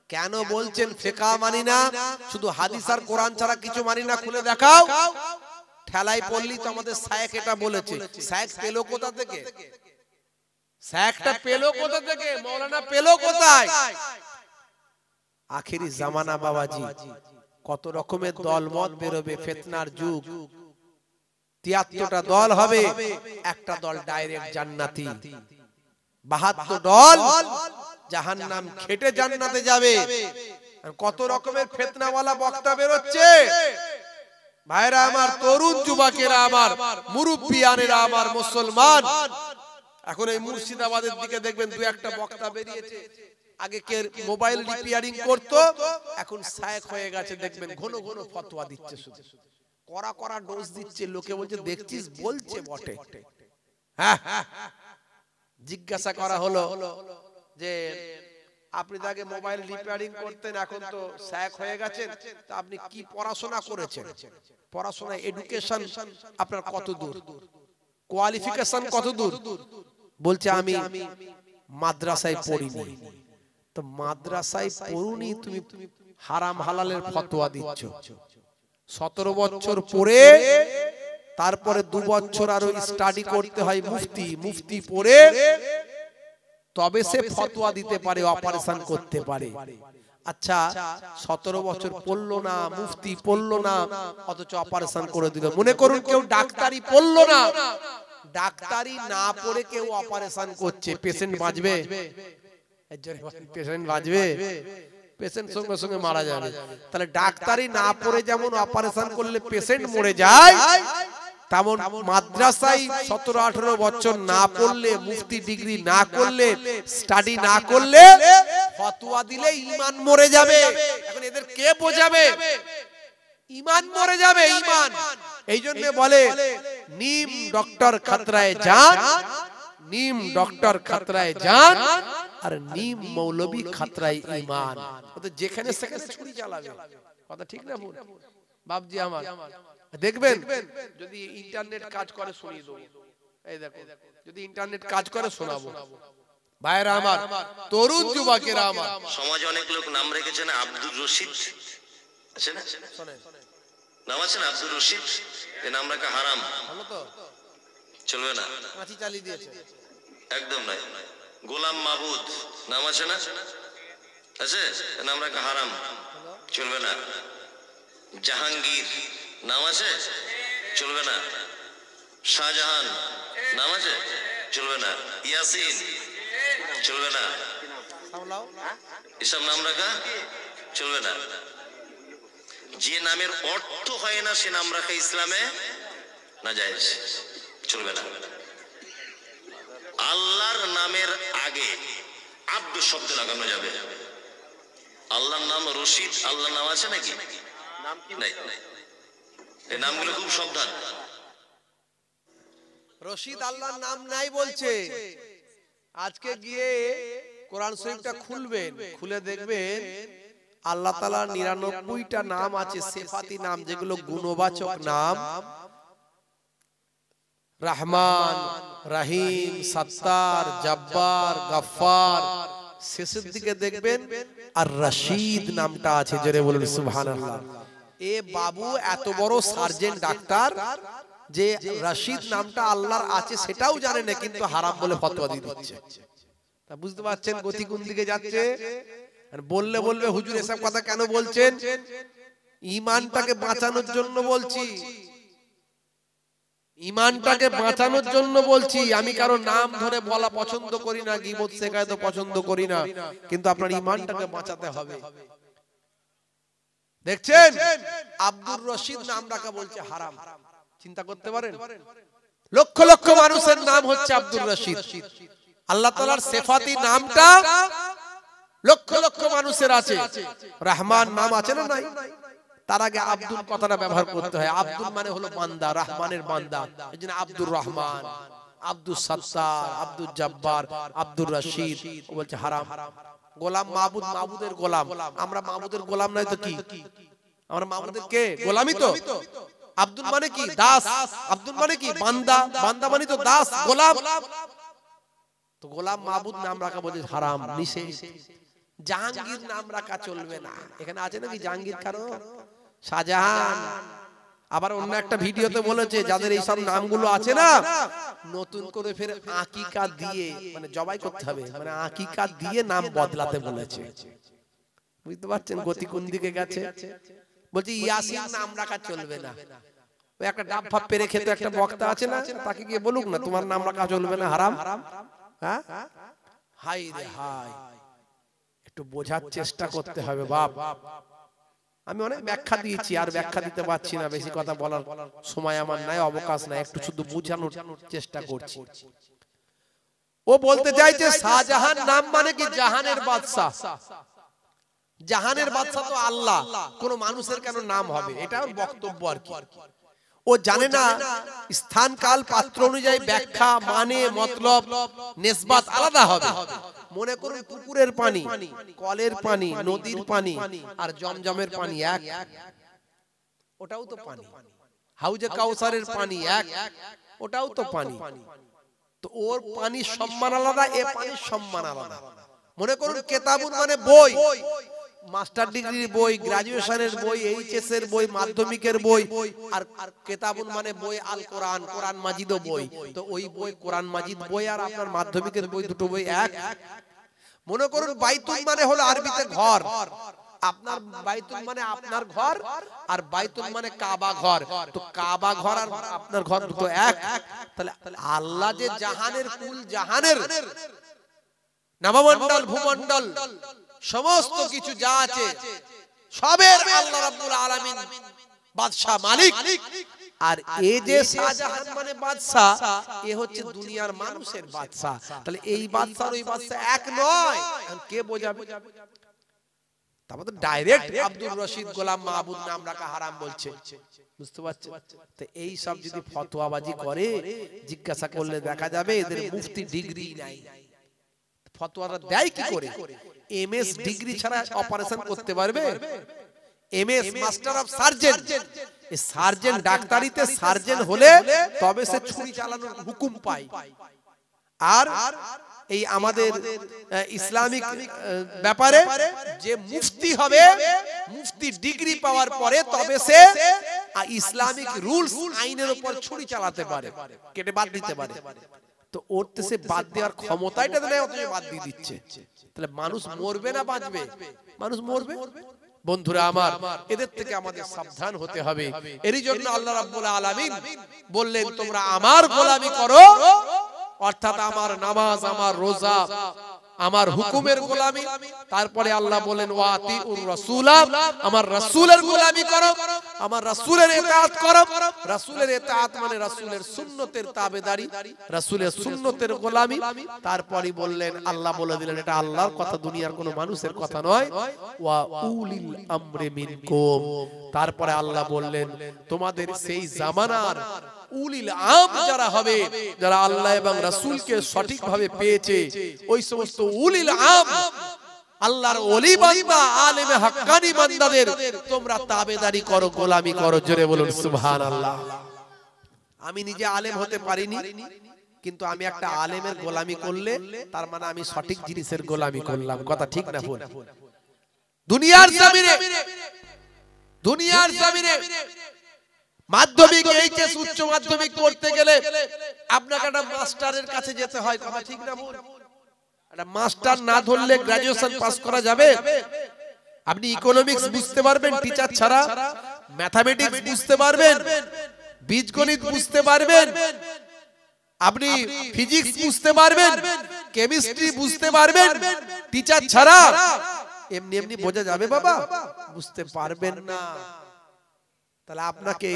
কেন বলছেন ফিকহ মানি না? শুধু হাদিস আর কোরআন ছাড়া কিছু মানি না, খুলে দেখাও। ঠেলাই পড়লি তো আমাদের শায়েখ এটা বলেছে। শায়েখ পেলো কোথা থেকে? শায়েখটা পেলো কোথা থেকে? মাওলানা পেলো কোথায়? আখেরি জামানা বাবাজি, কত রকমের দলমত বেরোবে, ফিতনার যুগ। 73টা দল হবে, একটা দল ডাইরেক্ট জান্নাতি, 72 দল জাহান্নাম খেটে জান্নাতে যাবে। কত রকমের ফিতনাওয়ালা বক্তা বেরোচ্ছে ভাইরা আমার, তরুণ যুবকেরা আমার, মুরব্বিয়ানেরা আমার, মুসলমান। এখন এই মুর্শিদাবাদের দিকে দেখবেন 2-1টা বক্তা বেরিয়েছে। আগে কে মোবাইল রিপেয়ারিং করতো, এখন শায়েখ হয়ে গেছে, দেখবেন ঘন ঘন ফতোয়া দিচ্ছে, শুধু কড়া ডোজ দিচ্ছে। লোকে বলছে দেখছিস, বলছে বটে। হ্যাঁ, জিজ্ঞাসা করা হলো যে আপনি তো আগে মোবাইল রিপেয়ারিং করতেন, এখন তো শায়েখ হয়ে গেছেন, তা আপনি কি পড়াশোনা করেছেন? পড়াশোনা, এডুকেশন আপনার কত দূর, কোয়ালিফিকেশন কত দূর? বলছে আমি মাদ্রাসায় পড়িনি। তো মাদ্রাসায় পড়ুনি, তুমি হারাম হালালের ফতোয়া দিচ্ছ। 17 বছর পড়ে তারপরে 2 বছর আরো স্টাডি করতে হয়, মুফতি পড়ে তবে সে ফতোয়া দিতে পারে, অপারেশন করতে পারে। আচ্ছা 17 বছর পড়লো না, মুফতি পড়লো না, অথচ অপারেশন করে দিল। মনে করুন কেউ ডাক্তারি পড়লো না, ডাক্তারি না পড়ে কেউ অপারেশন করছে, পেশেন্ট বাঁচবে? পেশেন্ট বাঁচবে? পেশেন্ট সঙ্গে সঙ্গে মারা যাবে। তাহলে ডাক্তারি না পড়ে যেমন অপারেশন করলে পেশেন্ট মরে যায়, তেমন মাদ্রাসায় 17-18 বছর না পড়লে, মুফতি ডিগ্রি না করলে, স্টাডি না করলে ফতোয়া দিলে ঈমান মরে যাবে। এখন এদের কে বোঝাবে? ঈমান মরে যাবে, ঈমান। এই জন্য বলে নিম ডক্টর খতরায় জান, নিম ডক্টর খতরায় জান, আর নিম মৌলবী খতরায় ঈমান। তো যেখানে সেখানে ছুরি চালাবে, কথা ঠিক না ভুল? বাপজি আমার দেখবেন যদি ইন্টারনেট কাজ করে শুনিয়ে দেবো। এই দেখো যদি ইন্টারনেট কাজ করে শোনাবো। ভাইরা আমার, তরুণ যুবকেরা আমার, সমাজে অনেক লোক নাম রেখেছেন আব্দুর রশিদ, আছে না? নাম আছে না আব্দুর রশিদ? এই নাম রাখা হারাম, ভালো তো চলবে না। কাঁচি চালিয়ে দিয়েছে, একদম নাই। গোলাম মাহবুদ নাম আছে না? আছে, নাম রাখা হারাম, চলবে না। জাহাঙ্গীর নাম আছে, চলবে না। শাহজাহান নাম আছে, চলবে না। ইয়াসিন চলবে না। এসব নাম রাখা চলবে না। যে নামের অর্থ হয় না সে নাম রাখা ইসলামে নাজায়েজ, চলবে না। আল্লাহর নামের আগে আব্দ শব্দ লাগানো যাবে। আল্লাহর নাম রশিদ, আল্লাহর নাম আছে নাকি? নাই। এই নামগুলো খুব সাবধান। রশিদ আল্লাহর নাম নাই বলছে। আজকে গিয়ে কোরআন শরীফটা খুলবেন, খুলে দেখবেন আল্লাহ তাআলার 99টা নাম আছে, সিফাতি নাম, যেগুলো গুণবাচক নাম। রহমান, রহিম, সত্তার, জব্বার, গফফার। শেষের দিকে দেখবেন আর রশিদ নামটা আছে। জোরে বলুন সুবহানাল্লাহ। এ বাবু এত বড় সার্জেন ডাক্তার যে রশিদ নামটা আল্লাহর আছে সেটাও জানে না, কিন্তু হারাম বলে ফতোয়া দিয়ে দিচ্ছে। তা বুঝতে পারছেন গতি কোন দিকে যাচ্ছে? বললে বলবে হুজুর এসব কথা কেন বলছেন? ঈমানটাকে বাঁচানোর জন্য বলছি, ঈমানটাকে বাঁচানোর জন্য বলছি। আমি কারো নাম ধরে বলা পছন্দ করি না, গীবত শেখায় তো পছন্দ করি না, কিন্তু আপনার ঈমানটাকে বাঁচাতে হবে। দেখছেন আব্দুর রশিদ নাম রাখা বলছে হারাম। চিন্তা করতে পারেন? লক্ষ লক্ষ মানুষের নাম হচ্ছে আব্দুর রশিদ। আল্লাহ তাআলার সিফাতি নামটা লক্ষ লক্ষ মানুষের আছে। রহমান নাম আছে না নাই? তার আগে আব্দুল কথাটা ব্যবহার করতে হয়। আব্দুল মানে হলো বান্দা, রহমানের বান্দা। এইজন্য আব্দুর রহমান, আব্দুল সত্তার, আব্দুল জব্বার, আব্দুর রশিদ বলছে হারাম। গোলাম মাহবুদ, মাহবুদের গোলাম। আমরা মাহবুদের গোলাম নাই তো কি? আমরা মাহবুদের কে? গোলামই তো। আব্দুল মানে কি? দাস। আব্দুল মানে কি? বান্দা। বান্দা মানে তো দাস, গোলাম। তো গোলাম মাহবুদ নাম রাখা বলে হারাম, নিষেধ। জাহাঙ্গীর নাম রাখা চলবে না। এখানে আছে নাকি জাহাঙ্গীর কারো? শাহজাহান। আবার অন্য একটা ভিডিওতে বলেছে যাদের এই সব নামগুলো আছে না, নতুন করে ফের আকিকা দিয়ে, মানে জবাই করতে হবে, মানে আকিকা দিয়ে নাম বদলাতে বলেছে। বুঝতে পারছেন গতি কোন দিকে গেছে? বলছি ইয়াসিন নাম রাখা চলবে না। ওই একটা ডাব ফাপ পেরে খেতে একটা বক্তা আছে না, তাকে গিয়ে বলুক না তোমার নাম রাখা চলবে না, হারাম। হ্যাঁ, হাই রে হাই, একটু বোঝার চেষ্টা করতে হবে বাপ। আমি অনেক ব্যাখ্যা দিয়েছি, আর ব্যাখ্যা দিতে পারছি না, বেশি কথা বলার সময় আমার নাই, অবকাশ নাই, একটু শুধু বোঝানোর চেষ্টা করছি। ও বলতে চাইছে শাহজাহান নাম মানে কি? জাহানের বাদশা। জাহানের বাদশা তো আল্লাহ, কোন মানুষের কেন নাম হবে? এটা ওর বক্তব্য আর কি। ও জানে না স্থান কাল পাত্র অনুযায়ী ব্যাখ্যা, মানে, মতলব, নিসবাত আলাদা হবে। মনে করুন পুকুরের পানি, কলের পানি, নদীর পানি আর জমজমের পানি এক, ওটাও তো পানি। হাউজে কাউসারের পানি এক, ওটাও তো পানি। তো ওর পানির সম্মান আলাদা, এ পানির সম্মান আলাদা। মনে করুন কেতাবুন মানে বই, মাস্টার ডিগ্রির বই, গ্রাজুয়েশনের বই, এইচএস এর বই, মাধ্যমিকের বই, আর কিতাবুন মানে বই আল কোরআন, কোরআন মাজিদও বই। তো ওই বই কোরআন মাজিদ বই আর আপনার মাধ্যমিকের বই দুটো বই এক? মনে করুন বাইতুল মানে হলো আরবিতে ঘর, আপনার বাইতুল মানে আপনার ঘর, আর বাইতুল মানে কাবা ঘর। তো কাবা ঘর আর আপনার ঘর দুটো এক? তাহলে আল্লাহ যে জাহানের কুল জাহানের নবমণ্ডল ভূমণ্ডল সমস্ত কিছু যা আছে সবের আল্লাহ রাব্বুল আলামিন বাদশা মালিক। আর এ যে শাহজাহান মানে বাদশা, এ হচ্ছে দুনিয়ার মানুষের বাদশা। তাহলে এই বাদশা আর ওই বাদশা এক নয়, কে বোঝাবে? তারপর ডাইরেক্ট আব্দুর রশিদ গোলাম মাহবুব নাম রাখা হারাম বলছে, বুঝতে পারছেন? তো এই সব যদি ফতোয়াবাজি করে, জিজ্ঞাসা করলে দেখা যাবে এদের মুফতি ডিগ্রি নাই। ফতোয়াটা দেয় কি করে? এমএস ডিগ্রি ছাড়া অপারেশন করতে পারবে? এমএস মাস্টার অফ সার্জন, এই সার্জন ডাক্তারিতে সার্জন হলে তবে সে ছুরি চালানোর হুকুম পায়। আর এই আমাদের ইসলামিক ব্যাপারে যে মুফতি হবে, মুফতি ডিগ্রি পাওয়ার পরে তবে সে ইসলামিক রুলস আইনের উপর ছুরি চালাতে পারে, কেটে বাদ দিতে পারে। তো ওরতে সে বাদ দেওয়ার ক্ষমতাটা দেয়, অথচ বাদ দিয়ে দিচ্ছে। তাহলে মানুষ মরবে না বাঁচবে? মানুষ মরবে। বন্ধুরা আমার, এদের থেকে আমাদের সাবধান হতে হবে। এরই জন্য আল্লাহ রাব্বুল আলামিন বললেন, তোমরা আমার গোলামি করো, অর্থাৎ আমার নামাজ, আমার রোজা, আমার হুকুমের গোলামি। তারপরে আল্লাহ বলেন ওয়াতিউর রাসূলা, আমার রাসূলের গোলামি করো, আমার রাসূলের ইতাআত করো। রাসূলের ইতাআত মানে রাসূলের সুন্নতের তাবেদারি, রাসূলের সুন্নতের গোলামি। তারপরে বললেন, আল্লাহ বলে দিলেন এটা আল্লাহর কথা, দুনিয়ার কোনো মানুষের কথা নয়। ওয়া উলিল আমরি মিনকুম। তারপরে আল্লাহ বললেন, তোমাদের সেই জামানার উলিল আম যারা হবে, যারা আল্লাহ এবং রাসূলকে সঠিকভাবে পেয়েছে, ওই সমস্ত উলিল আম আল্লাহর ওলি বান্দা, আলেমে হাক্কানি বান্দাদের তোমরা তাবেদারি করো, গোলামি করো। জোরে বলুন সুবহানাল্লাহ। আমি নিজে আলেম হতে পারিনি, কিন্তু আমি একটা আলেমের গোলামি করলে তার মানে আমি সঠিক জিনিসের গোলামি করলাম। কথা ঠিক না ভুল? দুনিয়ার জমিনে, দুনিয়ার জমিনে মাধ্যমিক, এইচএস, উচ্চ মাধ্যমিক করতে গেলে আপনাকে একটা মাস্টারের কাছে যেতে হয়। কথা ঠিক না ভুল? একটা মাস্টার না ধরলে গ্রাজুয়েশন পাস করা যাবে? আপনি ইকোনমিক্স বুঝতে পারবেন টিচার ছাড়া, ম্যাথমেটিক্স বুঝতে পারবেন, বীজগণিত বুঝতে পারবেন, আপনি ফিজিক্স বুঝতে পারবেন, কেমিস্ট্রি বুঝতে পারবেন টিচার ছাড়া? এমনি এমনি বোঝা যাবে বাবা? বুঝতে পারবেন না। তাহলে আপনাকে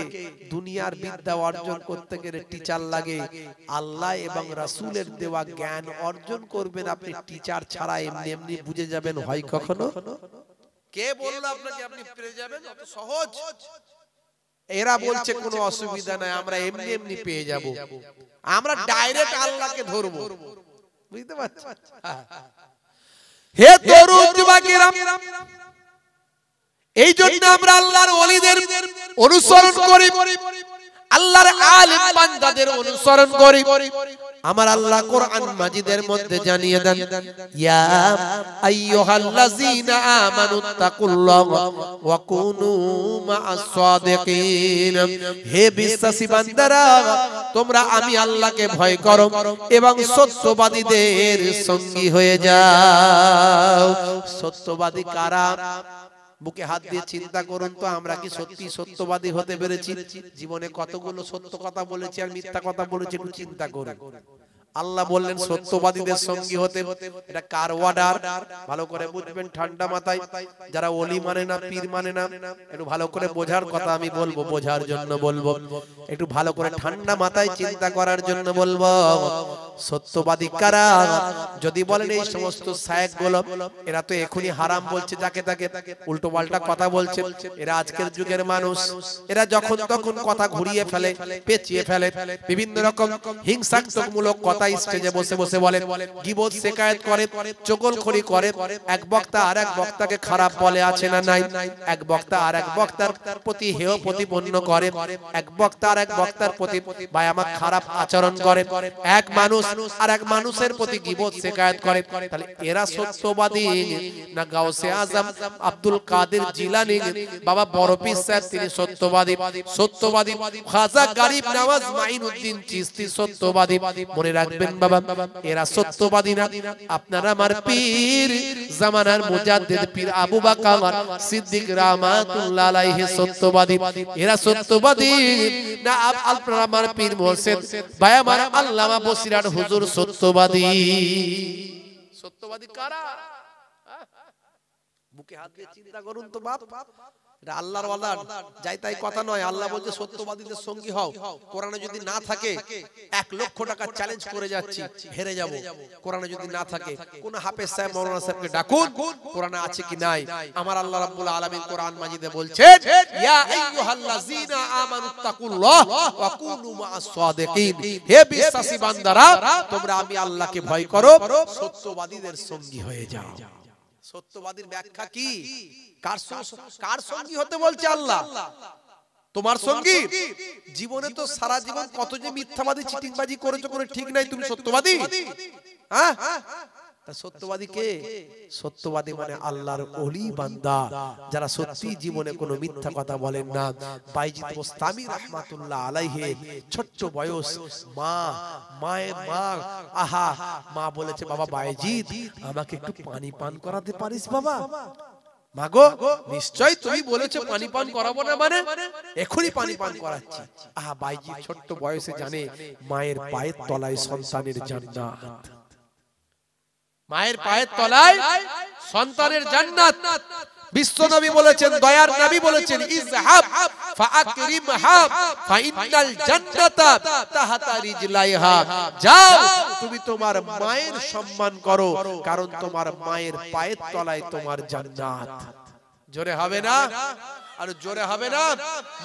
দুনিয়ার বিদ্যা অর্জন করতে গেলে টিচার লাগে। আল্লাহ এবং রাসূলের দেওয়া জ্ঞান অর্জন করবেন আপনি টিচার ছাড়া, এমনি এমনি বুঝে যাবেন হয় কখনো? কে বললো আপনাকে আপনি পেয়ে যাবেন? অত সহজ? এরা বলছে কোনো অসুবিধা নাই, আমরা এমনি এমনি পেয়ে যাব, আমরা ডাইরেক্ট আল্লাহকে ধরবো। বুঝতে পারছেন? হে তরুণ যুবকেরা, এই জন্য আমরা আল্লাহর ওলিদের অনুসরণ করি, আল্লাহর আলেম বান্দাদের অনুসরণ করি। আমার আল্লাহ কোরআন মাজিদের মধ্যে জানিয়ে দেন, ইয়া আইয়ুহাল্লাযীনা আমানুত্তাকুল্লাহা ওয়া কুনু মা'আস সাদিকিন। হে বিশ্বাসী বান্দারা, তোমরা আমি আল্লাহকে ভয় করো এবং সত্যবাদীদের সঙ্গী হয়ে যাও। সত্যবাদী কারা? বুকে হাত দিয়ে চিন্তা করুন তো, আমরা কি সত্যি সত্যবাদী হতে পেরেছি? জীবনে কতগুলো সত্য কথা বলেছি আর মিথ্যা কথা বলেছি, একটু চিন্তা করুন। আল্লাহ বললেন সত্যবাদীদের সঙ্গী হতে। এটা কার অর্ডার? ভালো করে বুঝবেন ঠান্ডা মাথায়। যারা ওলি মানে না, পীর মানে না, একটু ভালো করে বোঝার কথা আমি বলবো, বোঝার জন্য বলবো, একটু ভালো করে ঠান্ডা মাথায় চিন্তা করার জন্য বলবো। সত্যবাদী কারা? যদি বলেন এই সমস্ত শায়েখ গুলো, এরা তো এখনই হারাম বলছে, যাকে তাকে উল্টো পাল্টা কথা বলছে, এরা আজকের যুগের মানুষ। এরা যখন তখন কথা ঘুরিয়ে ফেলে, পেঁচিয়ে ফেলে, বিভিন্ন রকম হিংসাত্মকমূলক কথা কথা স্টেজে বসে বসে বলে, গীবত শিকায়েত করে, চগলখড়ি করে, এক বক্তা আর এক বক্তাকে খারাপ বলে, আছে না নাই? এক বক্তা আর এক বক্তার প্রতি হেয় প্রতিপন্ন করে, এক বক্তা আর এক বক্তার প্রতি ভাই আমার খারাপ আচরণ করে, এক মানুষ আর এক মানুষের প্রতি গীবত শিকায়েত করে। তাহলে এরা সত্যবাদী না গাউসে আজম আব্দুল কাদের জিলানী বাবা বড় পীর সাহেব তিনি সত্যবাদী? সত্যবাদী। খাজা গরিব নওয়াজ মাইনুদ্দিন চিশতি সত্যবাদী। মনে রাখবেন বাবা, এরা সত্যবাদী না। আপনারা আমার পীর জামানার মুজাদ্দিদ পীর আবু বকর সিদ্দিক রাহমাতুল্লাহ আলাইহি সত্যবাদী। এরা সত্যবাদী না আপনারা আমার পীর মোহসেন ভাই আমার আল্লামা বসিরার হুজুর সত্যবাদী? সত্যবাদী কারা? বুকে হাত দিয়ে চিন্তা করুন তো বাপ, এটা আল্লাহর ওয়াদা, যাই তাই কথা নয়। আল্লাহ বলছে সত্যবাদীদের সঙ্গী হও। কোরআনে যদি না থাকে 1 লক্ষ টাকা চ্যালেঞ্জ করে যাচ্ছি, হেরে যাব। কোরআনে যদি না থাকে কোন হাফেজ সাহেব মাওলানা সাহেবকে ডাকুন, কোরআনে আছে কি নাই। আমার আল্লাহ রাব্বুল আলামিন কোরআন মাজিদে বলছেন, ইয়া আইয়ুহাল্লাযীনা আমানুত্তাকুল্লাহ ওয়া কুনু মা'আস সাদিকিন। হে বিশ্বাসী বান্দারা, তোমরা আমি আল্লাহকে ভয় করো, সত্যবাদীদের সঙ্গী হয়ে যাও। সত্যবাদীর ব্যাখ্যা কি? কার সঙ্গী হতে বলছে আল্লাহ? তোমার সঙ্গী? জীবনে তো সারা জীবন কত যে মিথ্যাবাদী চিটিংবাজি করেছো, কোনো ঠিক নাই, তুমি সত্যবাদী? হ্যাঁ, তা সত্যবাদী কে? সত্যবাদী মানে আল্লাহর ওলি বান্দা, যারা সত্যি জীবনে কোনো মিথ্যা কথা বলেন না। বাইজিদ বোস্তামি রাহমাতুল্লাহ আলাইহি ছোট্ট বয়স, মা বলেছে, বাবা বাইজিদ আমাকে একটু পানি পান করাতে পারিস বাবা? মাগো নিশ্চয় তুমি বলেছো পানি পান করাবো না, মানে এখনই পানি পান করাচ্ছি। বাইজিদ ছোট্ট বয়সে জানে মায়ের পায়ের তলায় সন্তানের জান্নাত, মায়ের পায়ের তলায় সন্তানের জান্নাত। বিশ্বনবী বলেছেন, দয়ার নবী বলেছেন, ইযহাব ফাআকরিমহা ফাইনাল জান্নাতা তাহতা রিজলাইহা। যাও তুমি তোমার মায়ের সম্মান করো, কারণ তোমার মায়ের পায়ের তলায় তোমার জান্নাত। জোরে হবে না? আর জোরে হবে না?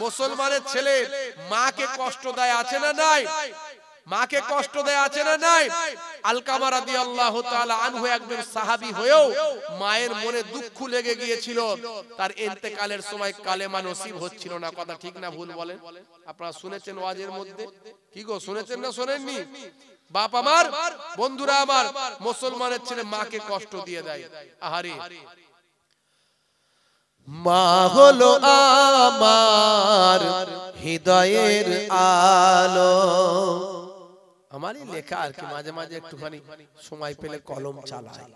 মুসলমানের ছেলে মাকে কষ্ট দেয়, আছে না নাই? মাকে কষ্ট দেয়, আছে না নাই? আলকামা রাদিয়াল্লাহু তাআলা আনহু একজন সাহাবী হয়েও মায়ের মনে দুঃখ লেগে গিয়েছিল, তার ইন্তেকালের সময় কালেমা নসিব হচ্ছিল না। কথা ঠিক না ভুল বলেন? আপনারা শুনেছেন ওয়াজের মধ্যে? কি গো, শুনেছেন না শোনেননি? বাপ আমার, বন্ধুরা আমার, মুসলমানের ছেলে মাকে কষ্ট দিয়ে দেয়। আহারে, মা হলো আমার হৃদয়ের আলো। আমারই লেখা আর কি, মাঝে মাঝে একটুখানি সময় পেলে কলম চালাই।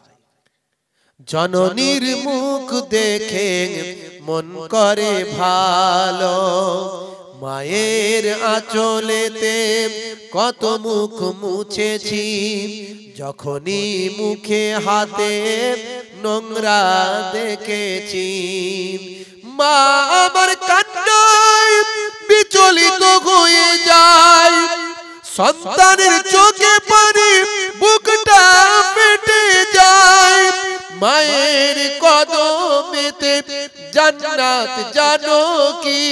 জননীর মুখ দেখে মন করে ভালো, মায়ের আঁচলেতে কত মুখ মুছেছি, যখনই মুখে হাতে নোংরা দেখেছি। মা আমার কান্নায় বিচলিত হয়ে যায়, সন্তানের চোখে পানি বুকটা ফেটে যায়। মায়ের কদমেতে জান্নাত জানো কি,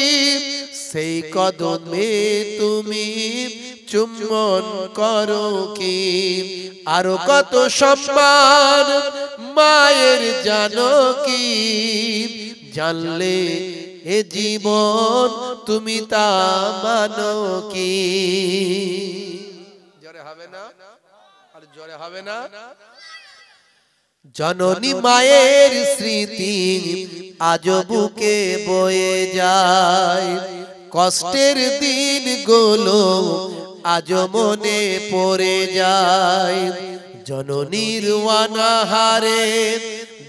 সেই কদমে তুমি চুম্বন করো কি। আরো কত সম্মান মায়ের জানো কি, জানলে এ জীবন তুমি তা মানো কি। জোরে হবে না? আর জোরে হবে না? জননী মায়ের স্মৃতি আজও বুকে বয়ে যায়, কষ্টের দিনগুলো আজও মনে পড়ে যায়। জননীর অনাহারে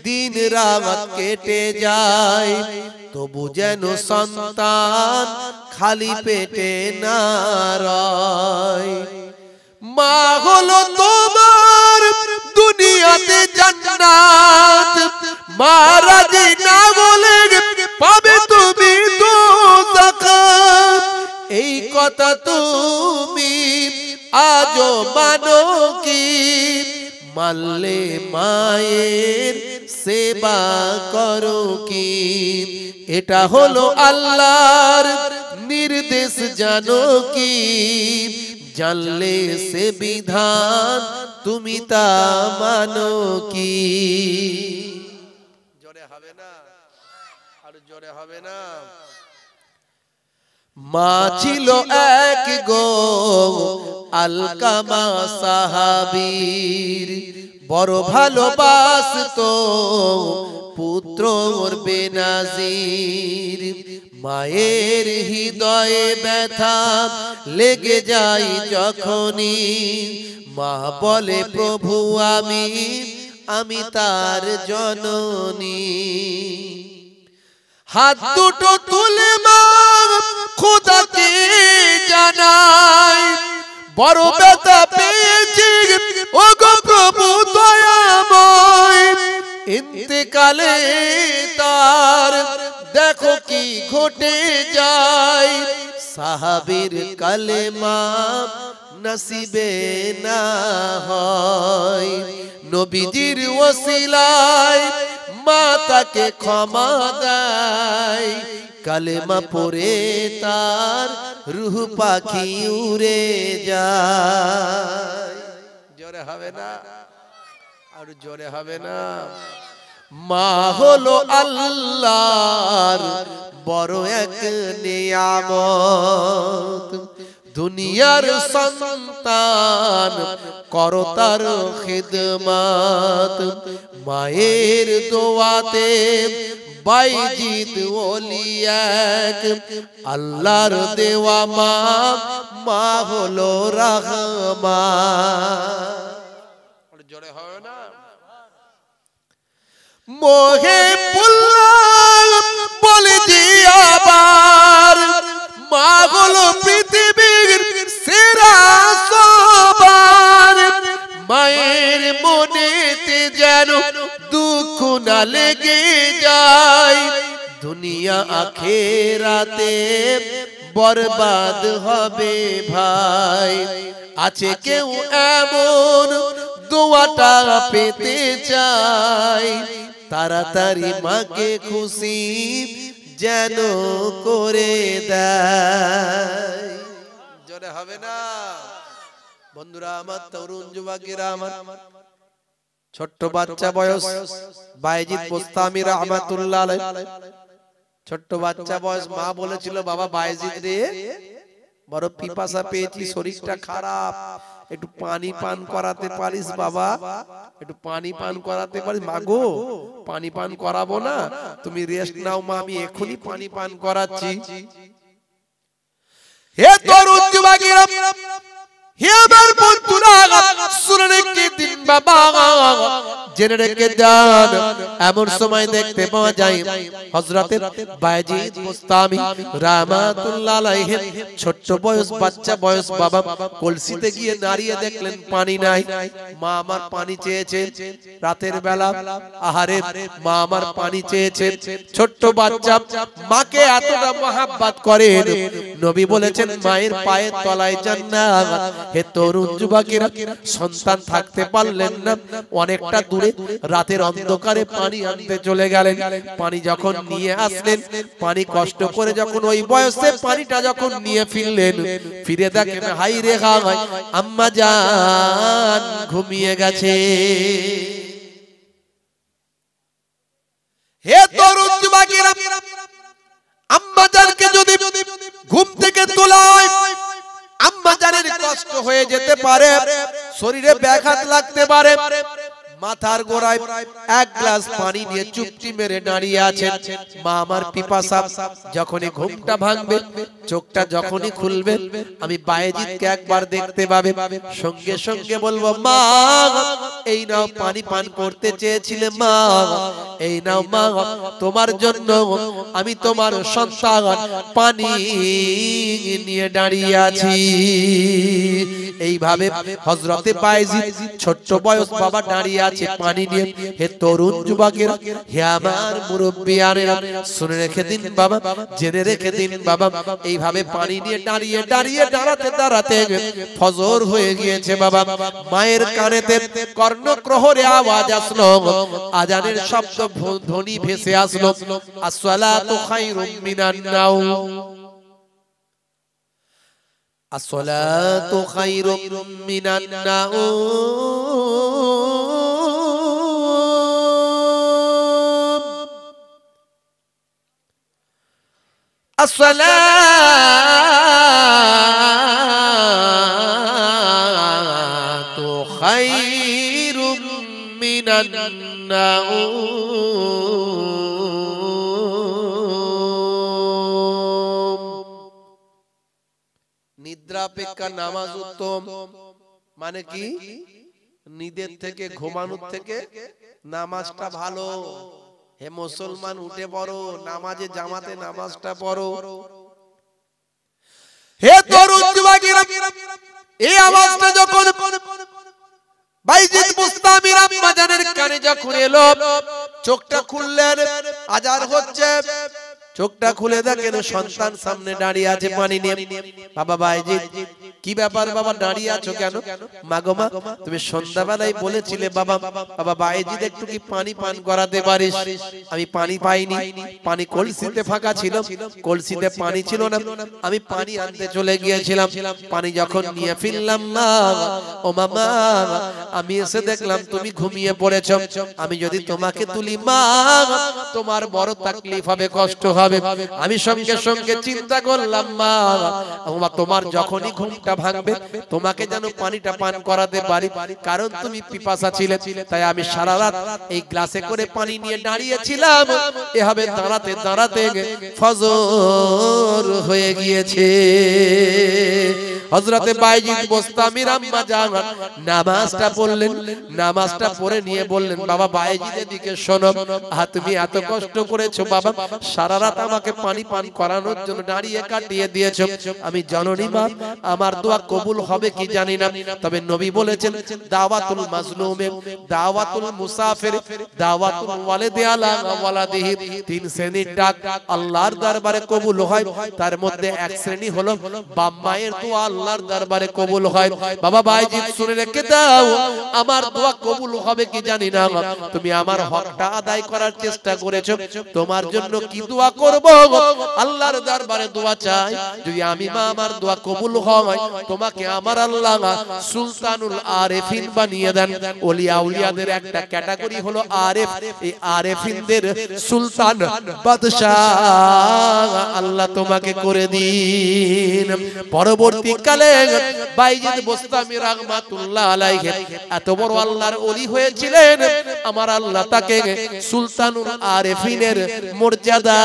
দিন রাত কেটে যায়, তবু যেন সন্তান খালি পেটে না রয়। মা হলো তোমার দুনিয়াতে জান্নাত, মা রাজি না বলে পাবে তুমি দোজখ। এই কথা তুমি আজও মানো কি, মানলে মায়ের সেবা করো কি। এটা হলো আল্লাহর নির্দেশ জানো কি, জানলে সে বিধান তুমি তা মানো কি? জোরে হবে না, আর জোরে হবে না। মা ছিল এক গো আলকামা সাহাবীর, বড় ভালোবাসতো পুত্র ওর বেনাজির। মায়ের হৃদয়ে ব্যথা লেগে যায় যখনই, মা বলে প্রভু আমি তার জননী। হাত দুটো তুলে মা খোদাকে জানাই, বড় ব্যথা পেয়েছি ও গো প্রভু দয়াময়। ইন্তেকালে তার দেখো কি ঘটে যায়, সাহাবীর কালেমা নসিবে না হয়। নবীজির ওসিলায় মা তাকে ক্ষমা দেয়, কালেমা পড়ে তার রূহ পাখি উড়ে যায়। জোরে হবে না, আর জোরে হবে না। মা হলো আল্লাহর বড় এক নিয়ামত, দুনিয়ার সন্তান করো তার খিদমত। মায়ের দোয়াতে বাইজিদ ওলি এক, আল্লাহর দেওয়া মা, মা হলো রহমান। জোরে হবে না। মোহে বলে যে আবার, মা হলো পৃথিবীর সেরা সবার। মায়ের মনেতে যেন দুঃখ না লেগে যায়, দুনিয়া আখেরাতে বরবাদ হবে ভাই। আছে কেউ এমন দোয়াটা পেতে চায়, তাড়াতাড়ি মাকে খুশি যেন করে দেয়। জোরে হবে না। বন্ধুরা আমার, তরুণ যুবকেরা আমার, ছোট্ট বাচ্চা বয়স বাইজিদ বোস্তামি রাহমাতুল্লাহ আলাইহি, ছোট্ট বাচ্চা বয়স। মা বলেছিল বাবা বাইজিদ রে, বড় পিপাসা পেয়েছি, শরীরটা খারাপ, একটু পানি পান করাতে পারিস বাবা, একটু পানি পান করাতে পারিস? মা গো পানি পান করাবো না, তুমি রেস্ট নাও মা, আমি এখনই পানি পান করাচ্ছি। হে তরুণ যুবকেরা, হে আমার বন্ধুরা, শুনে রেখে দিন বাবা, জেনে রেখে দেন। এমন সময় দেখতে পাওয়া যায় হযরতে বাইজিদ বোস্তামি রাহমাতুল্লাহ আলাইহি, ছোট্ট বয়স বাচ্চা বয়স বাবা, কলসিতে গিয়ে দাঁড়িয়ে দেখলেন পানি নাই। মা আমার পানি চেয়েছে রাতের বেলা, আহারে মা আমার পানি চেয়েছে। ছোট্ট বাচ্চা মাকে এতটা মহব্বত করেন, নবী বলেছেন মায়ের পায়ের তলায় জান্নাত। হে তরুণ যুবকেরা, সন্তান থাকতে পারলেন না, অনেকটা দূরে রাতের অন্ধকারে পানি আনতে চলে গেলেন। পানি যখন নিয়ে আসলেন, পানি কষ্ট করে যখন ওই বয়সে পানিটা যখন নিয়ে ফিরলেন, ফিরে দেখেন হাই রে হাই, আম্মা জান ঘুমিয়ে গেছে। হে তরুণ যুবকেরা, আম্মা জানকে যদি ঘুম থেকে তোলা হয়, আম্মা জানের কষ্ট হয়ে যেতে পারে, শরীরে ব্যাঘাত লাগতে পারে। মাথার গোড়ায় এক গ্লাস পানি নিয়ে চুপটি মেরে দাঁড়িয়ে আছেন। মা আমার পিপাসা, যখনই ঘুমটা ভাঙবে, চোখটা যখনই খুলবে, আমি বাইজিদকে একবার দেখতে পাবে, সঙ্গে সঙ্গে বলবো মা এই নাও পানি পান করতে চেয়েছিলে, মা এই নাও মা, তোমার জন্য আমি তোমার সন্তান পানি নিয়ে দাঁড়িয়ে আছি। এইভাবে হযরতে বাইজিদ ছোট্ট বয়স বাবা দাঁড়িয়ে আছে পানি নিয়ে। হে তরুণ যুবকেরা, হে আমার মুরব্বিয়ানেরা, শুনে রেখে দিন বাবা, জেনে রেখে দিন বাবা, এইভাবে পানি নিয়ে দাঁড়িয়ে দাঁড়িয়ে দাঁড়াতে দাঁড়াতে ফজর হয়ে গিয়েছে বাবা। মায়ের কানেতে কর্ণপ্রহরে আওয়াজ আসলো, আজানের শব্দ ধ্বনি ভেসে আসলো, আসসালাতু খায়রুম মিনান নাওম। আসসালাতু খায়রুম মিনান নাওম, আসসালাতু খায়রুম মিনান নাওম। নিদ্রা অপেক্ষা নামাজ উত্তম। মানে কি? নিদের থেকে, ঘুমানোর থেকে নামাজটা ভালো। হে মুসলমান, উঠে পড়ো, নামাজে জামাতে নামাজটা পড়ো। হে তরুণ যুবকেরা, এই আওয়াজটা যখন বাইজিদ বুস্তামি আম্মা জানের কানে যখন এলো, চোখটা খুললেন, আজান হচ্ছে। চোখটা খুলে দেখেন সন্তান সামনে দাঁড়িয়ে আছে পানি নিয়ে। বাবা বাইজিদ, কি ব্যাপার বাবা, দাঁড়িয়ে আছো কেন? মা গো মা, তুমি সন্ধ্যাবেলায় বলেছিলে বাবা, বাবা বাইজিদ একটু কি পানি পান করাতে পারিস? আমি পানি পাইনি, পানি কলসিতে ফাঁকা ছিল, কলসিতে পানি ছিল না, আমি পানি আনতে চলে গিয়েছিলাম। পানি যখন নিয়ে ফিরলাম মা, ও মামা, আমি এসে দেখলাম তুমি ঘুমিয়ে পড়েছো। আমি যদি তোমাকে তুলি মা, তোমার বড় তাকলিফ হবে, কষ্ট হবে। আমি সঙ্গে সঙ্গে চিন্তা করলাম মা, তোমার যখনই ঘুমটা ভাঙবে তোমাকে যেন পানিটা পান করাতে পারি, কারণ তুমি পিপাসা ছিলে। তাই আমি সারা রাত এই গ্লাসে করে পানি নিয়ে দাঁড়িয়েছিলাম। এভাবে দাঁড়াতে দাঁড়াতে ফজর হয়ে গিয়েছে। হযরতে বাইজিদ বুস্তামি আম্মা জান নামাজটা পড়লেন, নামাজটা পড়ে নিয়ে বললেন, বাবা বাইজিদ এদিকে শোনো, তুমি এত কষ্ট করেছো বাবা, সারা রাত আমাকে পানি পান করানোর জন্য দাঁড়িয়ে কাটিয়ে দিয়েছো। আমি জানি মা, আমার দোয়া কবুল হবে কি জানি না, তবে নবী বলেছেন দাওয়াতুল মাজলুমে, দাওয়াতুল মুসাফির, দাওয়াতুল ওয়ালিদি আলা ওয়ালাদিহি, তিন শ্রেণীর ডাক আল্লাহর দরবারে কবুল হয়। তার মধ্যে এক শ্রেণী হলো বাপ মায়ের দোয়া আল্লাহর দরবারে কবুল হয়। বাবা বাইজিদ শুনে রেখে দাও, আমার দোয়া কবুল হবে কি জানি না, তুমি আমার হকটা আদায় করার চেষ্টা করেছো, তোমার জন্য কি দোয়া করব? আল্লাহর দরবারে দোয়া চাই, যদি আমি মা আমার দোয়া কবুল হয়, তোমাকে আমার আল্লাহ সুলতানুল আরেফিন বানিয়ে দেন। ওলিয়া উলিয়াদের একটা ক্যাটাগরি হলো আরেফ, এই আরেফিনদের সুলতান বাদশাহ আল্লাহ তোমাকে করে দিন। পরবর্তীকালে বাইজিদ বুস্তামি রাহমাতুল্লাহ আলাইহি এত বড় আল্লাহর ওলি হয়েছিলেন, আমার আল্লাহ তাকে সুলতানুল আরেফিনের মর্যাদা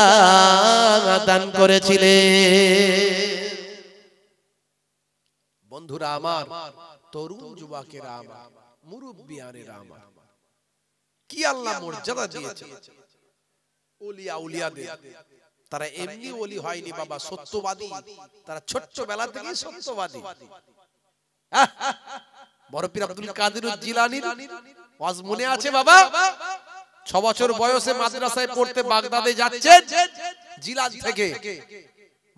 দান করেছিলেন। বন্ধুরা আমার, তরুণ যুবকেরা আমার, মুরব্বিয়ানেরা আমার, কি আল্লাহ মর্যাদা দিয়েছে ওলিয়া উলিয়াদের। তারা এমনি ওলি হয়নি বাবা, সত্যবাদী। তারা ছোট্টবেলা থেকেই সত্যবাদী। বড় পীর আব্দুল কাদের জিলানী ওয়াজ মনে আছে বাবা? 6 বছর বয়সে মাদ্রাসায় পড়তে বাগদাদে যাচ্ছেন, জিলান থেকে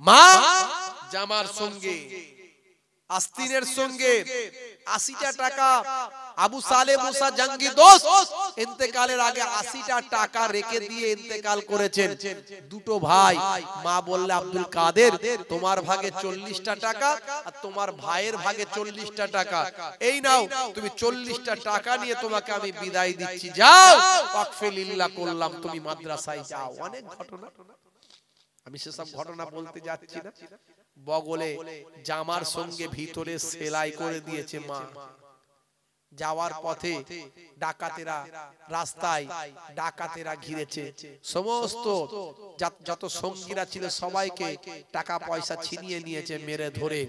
মা জামার সঙ্গে, আস্তিনের সঙ্গে 80টা টাকা, আবু সালে মুসা জঙ্গি দোস্ত ইন্তেকালের আগে 80টা টাকা রেখে দিয়ে ইন্তেকাল করেছেন। দুটো ভাই, মা বললে আব্দুল কাদের তোমার ভাগে 40টা টাকা আর তোমার ভাইয়ের ভাগে 40টা টাকা, এই নাও তুমি 40টা টাকা নিয়ে তোমাকে আমি বিদায় দিচ্ছি, যাও ওয়াকফে লিল্লাহ করলাম, তুমি মাদ্রাসায় যাও। অনেক ঘটনা, আমি সেসব ঘটনা বলতে যাচ্ছি না। বগলে জামার সঙ্গে ভিতরে সেলাই করে দিয়েছে মা। যাওয়ার পথে ডাকাতেরা, রাস্তায় ডাকাতেরা ঘিরেছে, সমস্ত যত সঙ্গীরা ছিল সবাইকে টাকা পয়সা ছিনিয়ে নিয়েছে, মেরে ধরে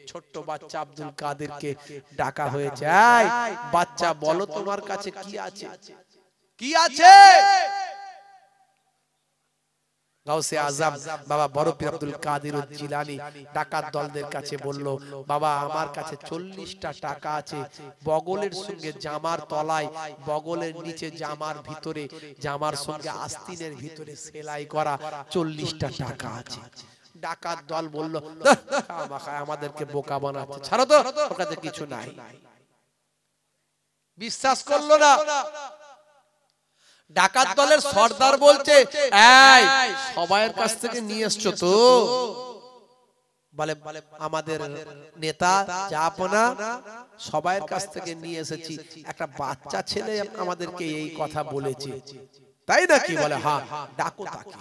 ছোট্ট বাচ্চা আব্দুল কাদেরকে ডাকা হয়েছে, এই বাচ্চা বলো তোমার কাছে কি আছে, কি আছে? গাউসে আজম বাবা বড় পীর আব্দুল কাদের জিলানী ডাকাত দলদের কাছে বলল, বাবা আমার কাছে 40টা টাকা আছে, বগলের সঙ্গে জামার তলায়, বগলের নিচে জামার ভিতরে, জামার সঙ্গে আস্তিনের ভিতরে সেলাই করা 40টা টাকা আছে। ডাকাত দল বলল, আমাদেরকে বোকা বানাচ্ছে, ছাড়ো তো, ওর কাছে কিছু নাই। বিশ্বাস করলো না। ডাকাত দলের সর্দার বলছে, এই সবাইয়ের কাছ থেকে নিয়ে এসছো তো? বলে আমাদের নেতা জাপনা সবার কাছ থেকে নিয়ে এসেছি, একটা বাচ্চা ছেলে আমাদেরকে এই কথা বলেছে, তাই নাকি? বলে হ্যাঁ, ডাকো তাকে।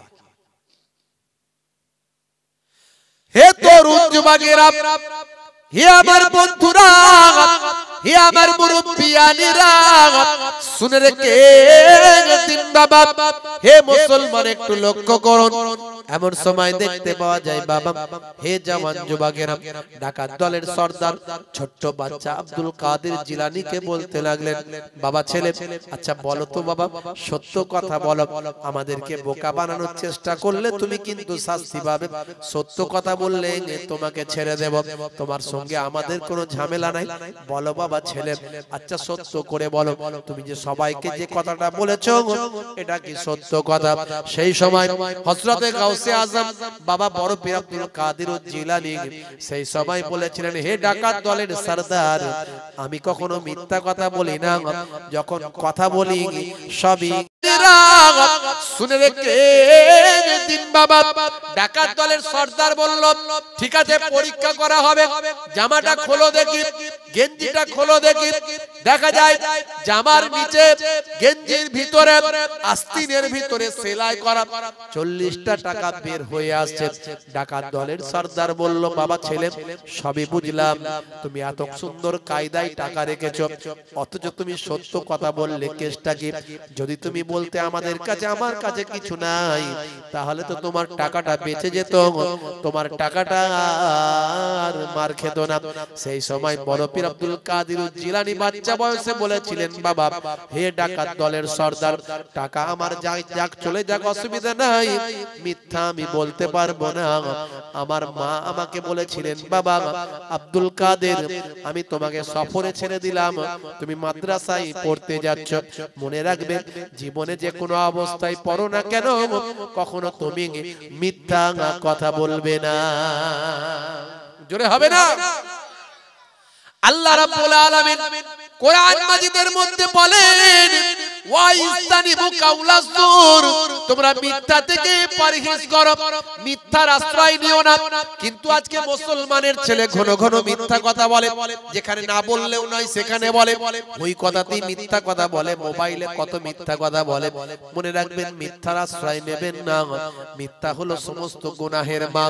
হে তরুণ যুবকেরা, হে আমার বন্ধুরা, হে আমার মুরব্বিয়ানিরা, শুনে রেখে দিন বাবা, হে মুসলমান একটু লক্ষ্য করুন। এমন সময় দেখতে পাওয়া যায় বাবা, হে জওয়ান যুবকেরা, ডাকাত দলের সর্দার ছোট্ট বাচ্চা আব্দুল কাদের জিলানীকে বলতে লাগলেন, বাবা ছেলে, আচ্ছা বলো তো বাবা, সত্য কথা বলো, আমাদেরকে বোকা বানানোর চেষ্টা করলে তুমি কিন্তু শাস্তি পাবে, সত্য কথা বললে তোমাকে ছেড়ে দেব, তোমার সঙ্গে আমাদের কোনো ঝামেলা নাই, বলো বাবা ছেলে, আচ্ছা সত্য করে বলো, তুমি যে সবাইকে যে কথাটা বলেছো এটা কি সত্য কথা? সেই সময় হযরতে গাউসে আজম বাবা বড় পীর আব্দুল কাদের জিলানী সেই সময় বলেছিলেন, হে ডাকাত দলের সরদার, আমি কখনো মিথ্যা কথা বলি না, যখন কথা বলি সবই শুনে রেখে দিন বাবা। ডাকাত দলের সর্দার বলল, ঠিক আছে পরীক্ষা করা হবে, জামাটা খোলো দেখি, গেঞ্জিটা খোলো দেখি। দেখা যায় জামার নিচে গেঞ্জির ভিতরে আস্তিনের ভিতরে সেলাই করা 40টা টাকা বের হয়ে আসছে। ডাকাত দলের সর্দার বলল, বাবা ছেলে, সবই বুঝলাম, তুমি এত সুন্দর কায়দায় টাকা রেখেছো, অথচ তুমি সত্য কথা বললে, কেসটা কি? যদি তুমি বলতে আমাদের কাছে আমার কাছে কিছু নাই, তাহলে তো তোমার টাকাটা বেঁচে যেত, তোমার টাকাটা আর মার খেত না। সেই সময় বড় পীর আব্দুল কাদের জিলানী বাচ্চা বয়সে বলেছিলেন, বাবা হে ডাকাত দলের সর্দার, টাকা আমার যাক চলে যাক, অসুবিধা নাই, মিথ্যা আমি বলতে পারবো না। আমার মা আমাকে বলেছিলেন, বাবা আব্দুল কাদের, আমি তোমাকে সফরে ছেড়ে দিলাম, তুমি মাদ্রাসায় পড়তে যাচ্ছ, মনে রাখবে জীবনে যে কোনো অবস্থায় পড়ো না কেন, কখনো তুমি মিথ্যা কথা বলবে না। জোরে হবে না? আল্লাহ রাব্বুল আলামিন কোরআন মাজিদের মধ্যে বলেন, ওয়াইস্তানিবু কাউলাসুর, তোমরা মিথ্যা থেকে পরহেজ করো, মিথ্যার আশ্রয় নিও না। কিন্তু আজকে মুসলমানের ছেলে ঘন ঘন মিথ্যা কথা বলে, যেখানে না বললেও নয় সেখানে বলে, ওই কথাতেই মিথ্যা কথা বলে, মোবাইলে কত মিথ্যা কথা বলে। মনে রাখবেন, মিথ্যার আশ্রয় নেবেন না, মিথ্যা হলো সমস্ত গুনাহের মা।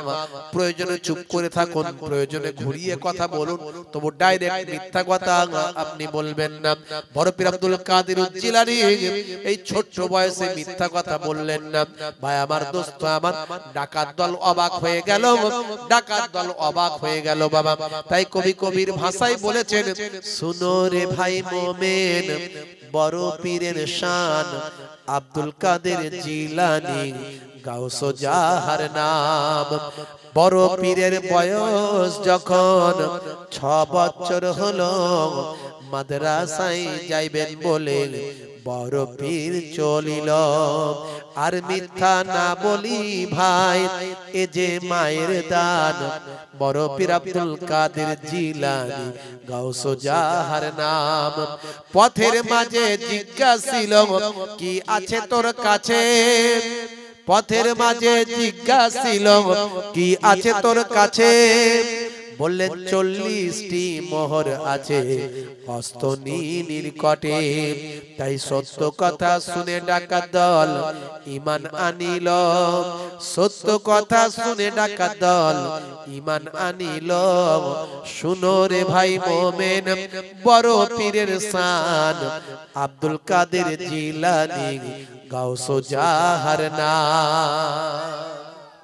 প্রয়োজনে চুপ করে থাকুন, প্রয়োজনে ঘুরিয়ে কথা বলুন, তবু ডাইরেক্ট মিথ্যা কথা আপনি বলবেন না। বড় পীর আব্দুল কাদের জিলানী এই ছোট্ট বয়সে মিথ্যা কথা বললেন না। ভাই আমার, দোস্ত আমার, ডাকাত দল অবাক হয়ে গেল, ডাকাত দল অবাক হয়ে গেল বাবা। তাই কবি কবির ভাষায় বলেছেন, শুনো রে ভাই মোমেন, বড় পীরের শান, আব্দুল কাদের জিলানী গাউসো জাহার নাম। বড় পীরের বয়স যখন 6 বছর হলো, মাদ্রাসায় যাইবেন বলে বড় পীর চলিল, আর মিথ্যা না বলি ভাই, এ যে মায়ের দান। বড় পীর আব্দুল কাদের জিলানী গাউসো জাহার নাম। পথের মাঝে জিজ্ঞাসিল, কি আছে তোর কাছে? পথের মাঝে জিজ্ঞাসিল, কি আছে তোর কাছে? বললেন 40টি মোহর আছে হস্ত নিকটে। তাই সত্য কথা শুনে ডাকাত দল ঈমান আনিল, সত্য কথা শুনে ডাকাত দল ঈমান আনিল। শুনো রে ভাই মোমেন, বড় পীরের শান, আব্দুল কাদের জিলানী গাউসো জাহার নাম।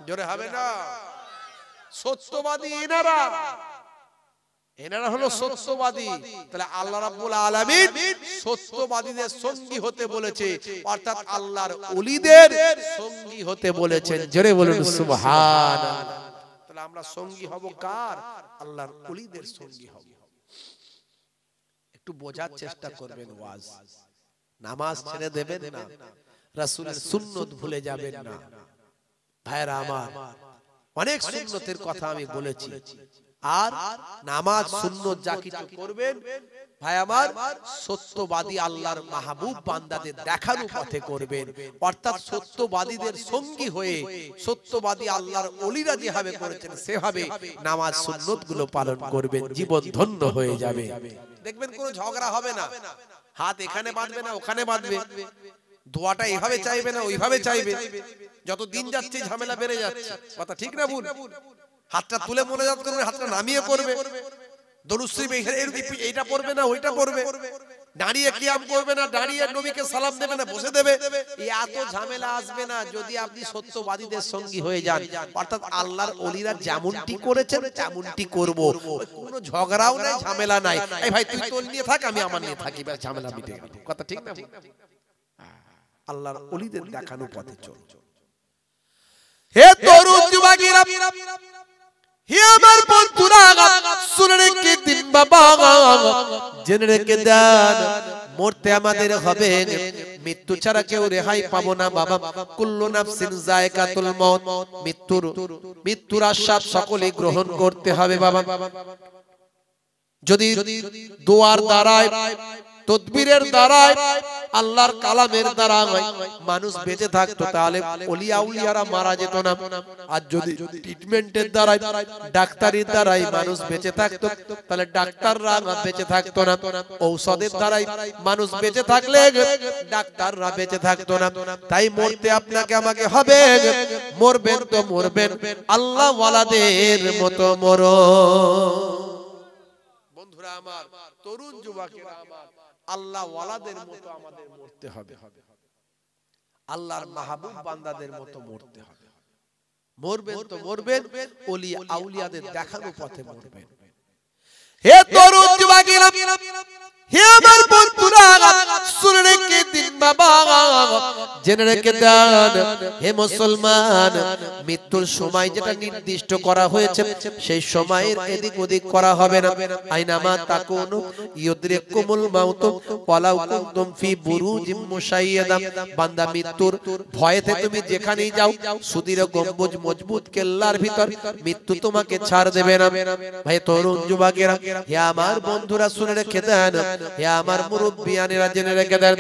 জোরে হবে না? সত্যবাদী এনারা, এনারা হলো সত্যবাদী। তাহলে আল্লাহ রাব্বুল আলামিন সত্যবাদীদের সঙ্গী হতে বলেছে, অর্থাৎ আল্লাহর ওলিদের সঙ্গী হতে বলেছেন। জোরে বলুন সুবহানাল্লাহ। তাহলে আমরা সঙ্গী হব কার? আল্লাহর ওলিদের সঙ্গী হব। একটু বোঝার চেষ্টা করবেন, ওয়াজ নামাজ ছেড়ে দেবেন না, রাসূলের সুন্নাত ভুলে যাবেন না। ভাইরা আমার, অনেক সুন্নতের কথা আমি বলেছি, আর নামাজ সুন্নত যা কিছু করবেন ভাই আমার সত্যবাদী আল্লাহর মাহবুব বান্দাদের দেখানো পথে করবেন, অর্থাৎ সত্যবাদীদের সঙ্গী হয়ে সত্যবাদী আল্লাহর ওলিরা যেভাবে করেছেন সেভাবে নামাজ সুন্নত গুলো পালন করবেন, জীবন ধন্য হয়ে যাবে। দেখবেন কোনো ঝগড়া হবে না, হাত এখানে বাঁধবে না ওখানে বাঁধবে, দোয়াটা এভাবে চাইবে না ওইভাবে চাইবে। যত দিন যাচ্ছে ঝামেলা বেড়ে যাচ্ছে, কথা ঠিক না ভুল? হাতটা তুলে মোনাজাত করবে, হাতটা নামিয়ে করবে, দরুদ শরীফ এইটা পড়বে না ওইটা পড়বে, দাঁড়িয়ে কিয়াম করবে না, দাঁড়িয়ে নবীকে সালাম দেবে না বসে দেবে। এত ঝামেলা আসবে না যদি আপনি সত্যবাদীদের সঙ্গী হয়ে যান, অর্থাৎ আল্লাহর ওলিরা যেমনটি করেছেন তেমনটি করব, কোনো ঝগড়াও নাই ঝামেলা নাই। এই ভাই তুই তোর নিয়ে থাক আমি আমার নিয়ে থাকি, ব্যাস ঝামেলা মিটে গেল, কথা ঠিক না? আল্লাহর ওলিদের দেখানো পথে চল। হে তরুণ যুবকেরা, হে আমার বন্ধুরা, শুনে রেখে দিন বাবা, জেনে রেখে দেন মরতে আমাদের হবে, মৃত্যু ছাড়া কেউ রেহাই পাবো না বাবা। কুল্লু নাফসিন যায়কাতুল মউত, মৃত্যুর আস্বাদ সকলে গ্রহণ করতে হবে বাবা। যদি দোয়ার দ্বারায়, তদবিরের দ্বারায়, আল্লাহর কালামের দ্বারা মানুষ বেঁচে থাকতো তাহলে ওলিয়া উলিয়ারা মারা যেত না। আর যদি ট্রিটমেন্টের দ্বারাই, ডাক্তারির দ্বারাই মানুষ বেঁচে থাকতো তাহলে ডাক্তাররা বেঁচে থাকতো না। ঔষধের দ্বারাই মানুষ বেঁচে থাকলে ডাক্তাররা বেঁচে থাকতো না। তাই মরতে আপনাকে আমাকে হবে, মরবেন তো মরবেন আল্লাহ ওয়ালাদের মতো মরো। বন্ধুরা আমার, তরুণ যুবকেরা আমার, আল্লাহ ওয়ালাদের মতো আমাদের মরতে হবে, আল্লাহর মাহবুব বান্দাদের মতো মরতে হবে। মরবেন তো মরবেন ওলি আউলিয়াদের দেখানো পথে মরবেন। হে তরুণ যুবকেরা, হে আমার বন্ধুরা, শুনে রেখে দিন বাবা, জেনে রেখে দেন হে মুসলমান, মৃত্যুর সময় যেটা নির্দিষ্ট করা হয়েছে সেই সময়ের এদিক ওদিক করা হবে না। আইনামা তাকুনু ইউদরিকুমুল মাউত ওয়ালাউ কুনতুম ফি বুরুজিম মুশাইয়াদা। বান্দা মৃত্যুর ভয়েতে তুমি যেখানেই যাও, সুদৃঢ় গম্বুজ মজবুত কেল্লার ভিতর, মৃত্যু তোমাকে ছাড় দেবে না। ভাই তরুণ যুবকেরা, হে আমার বন্ধুরা শুনে রেখে দেন, হে আমার মুরব্বিয়ানেরা জেনে রেখে দেন,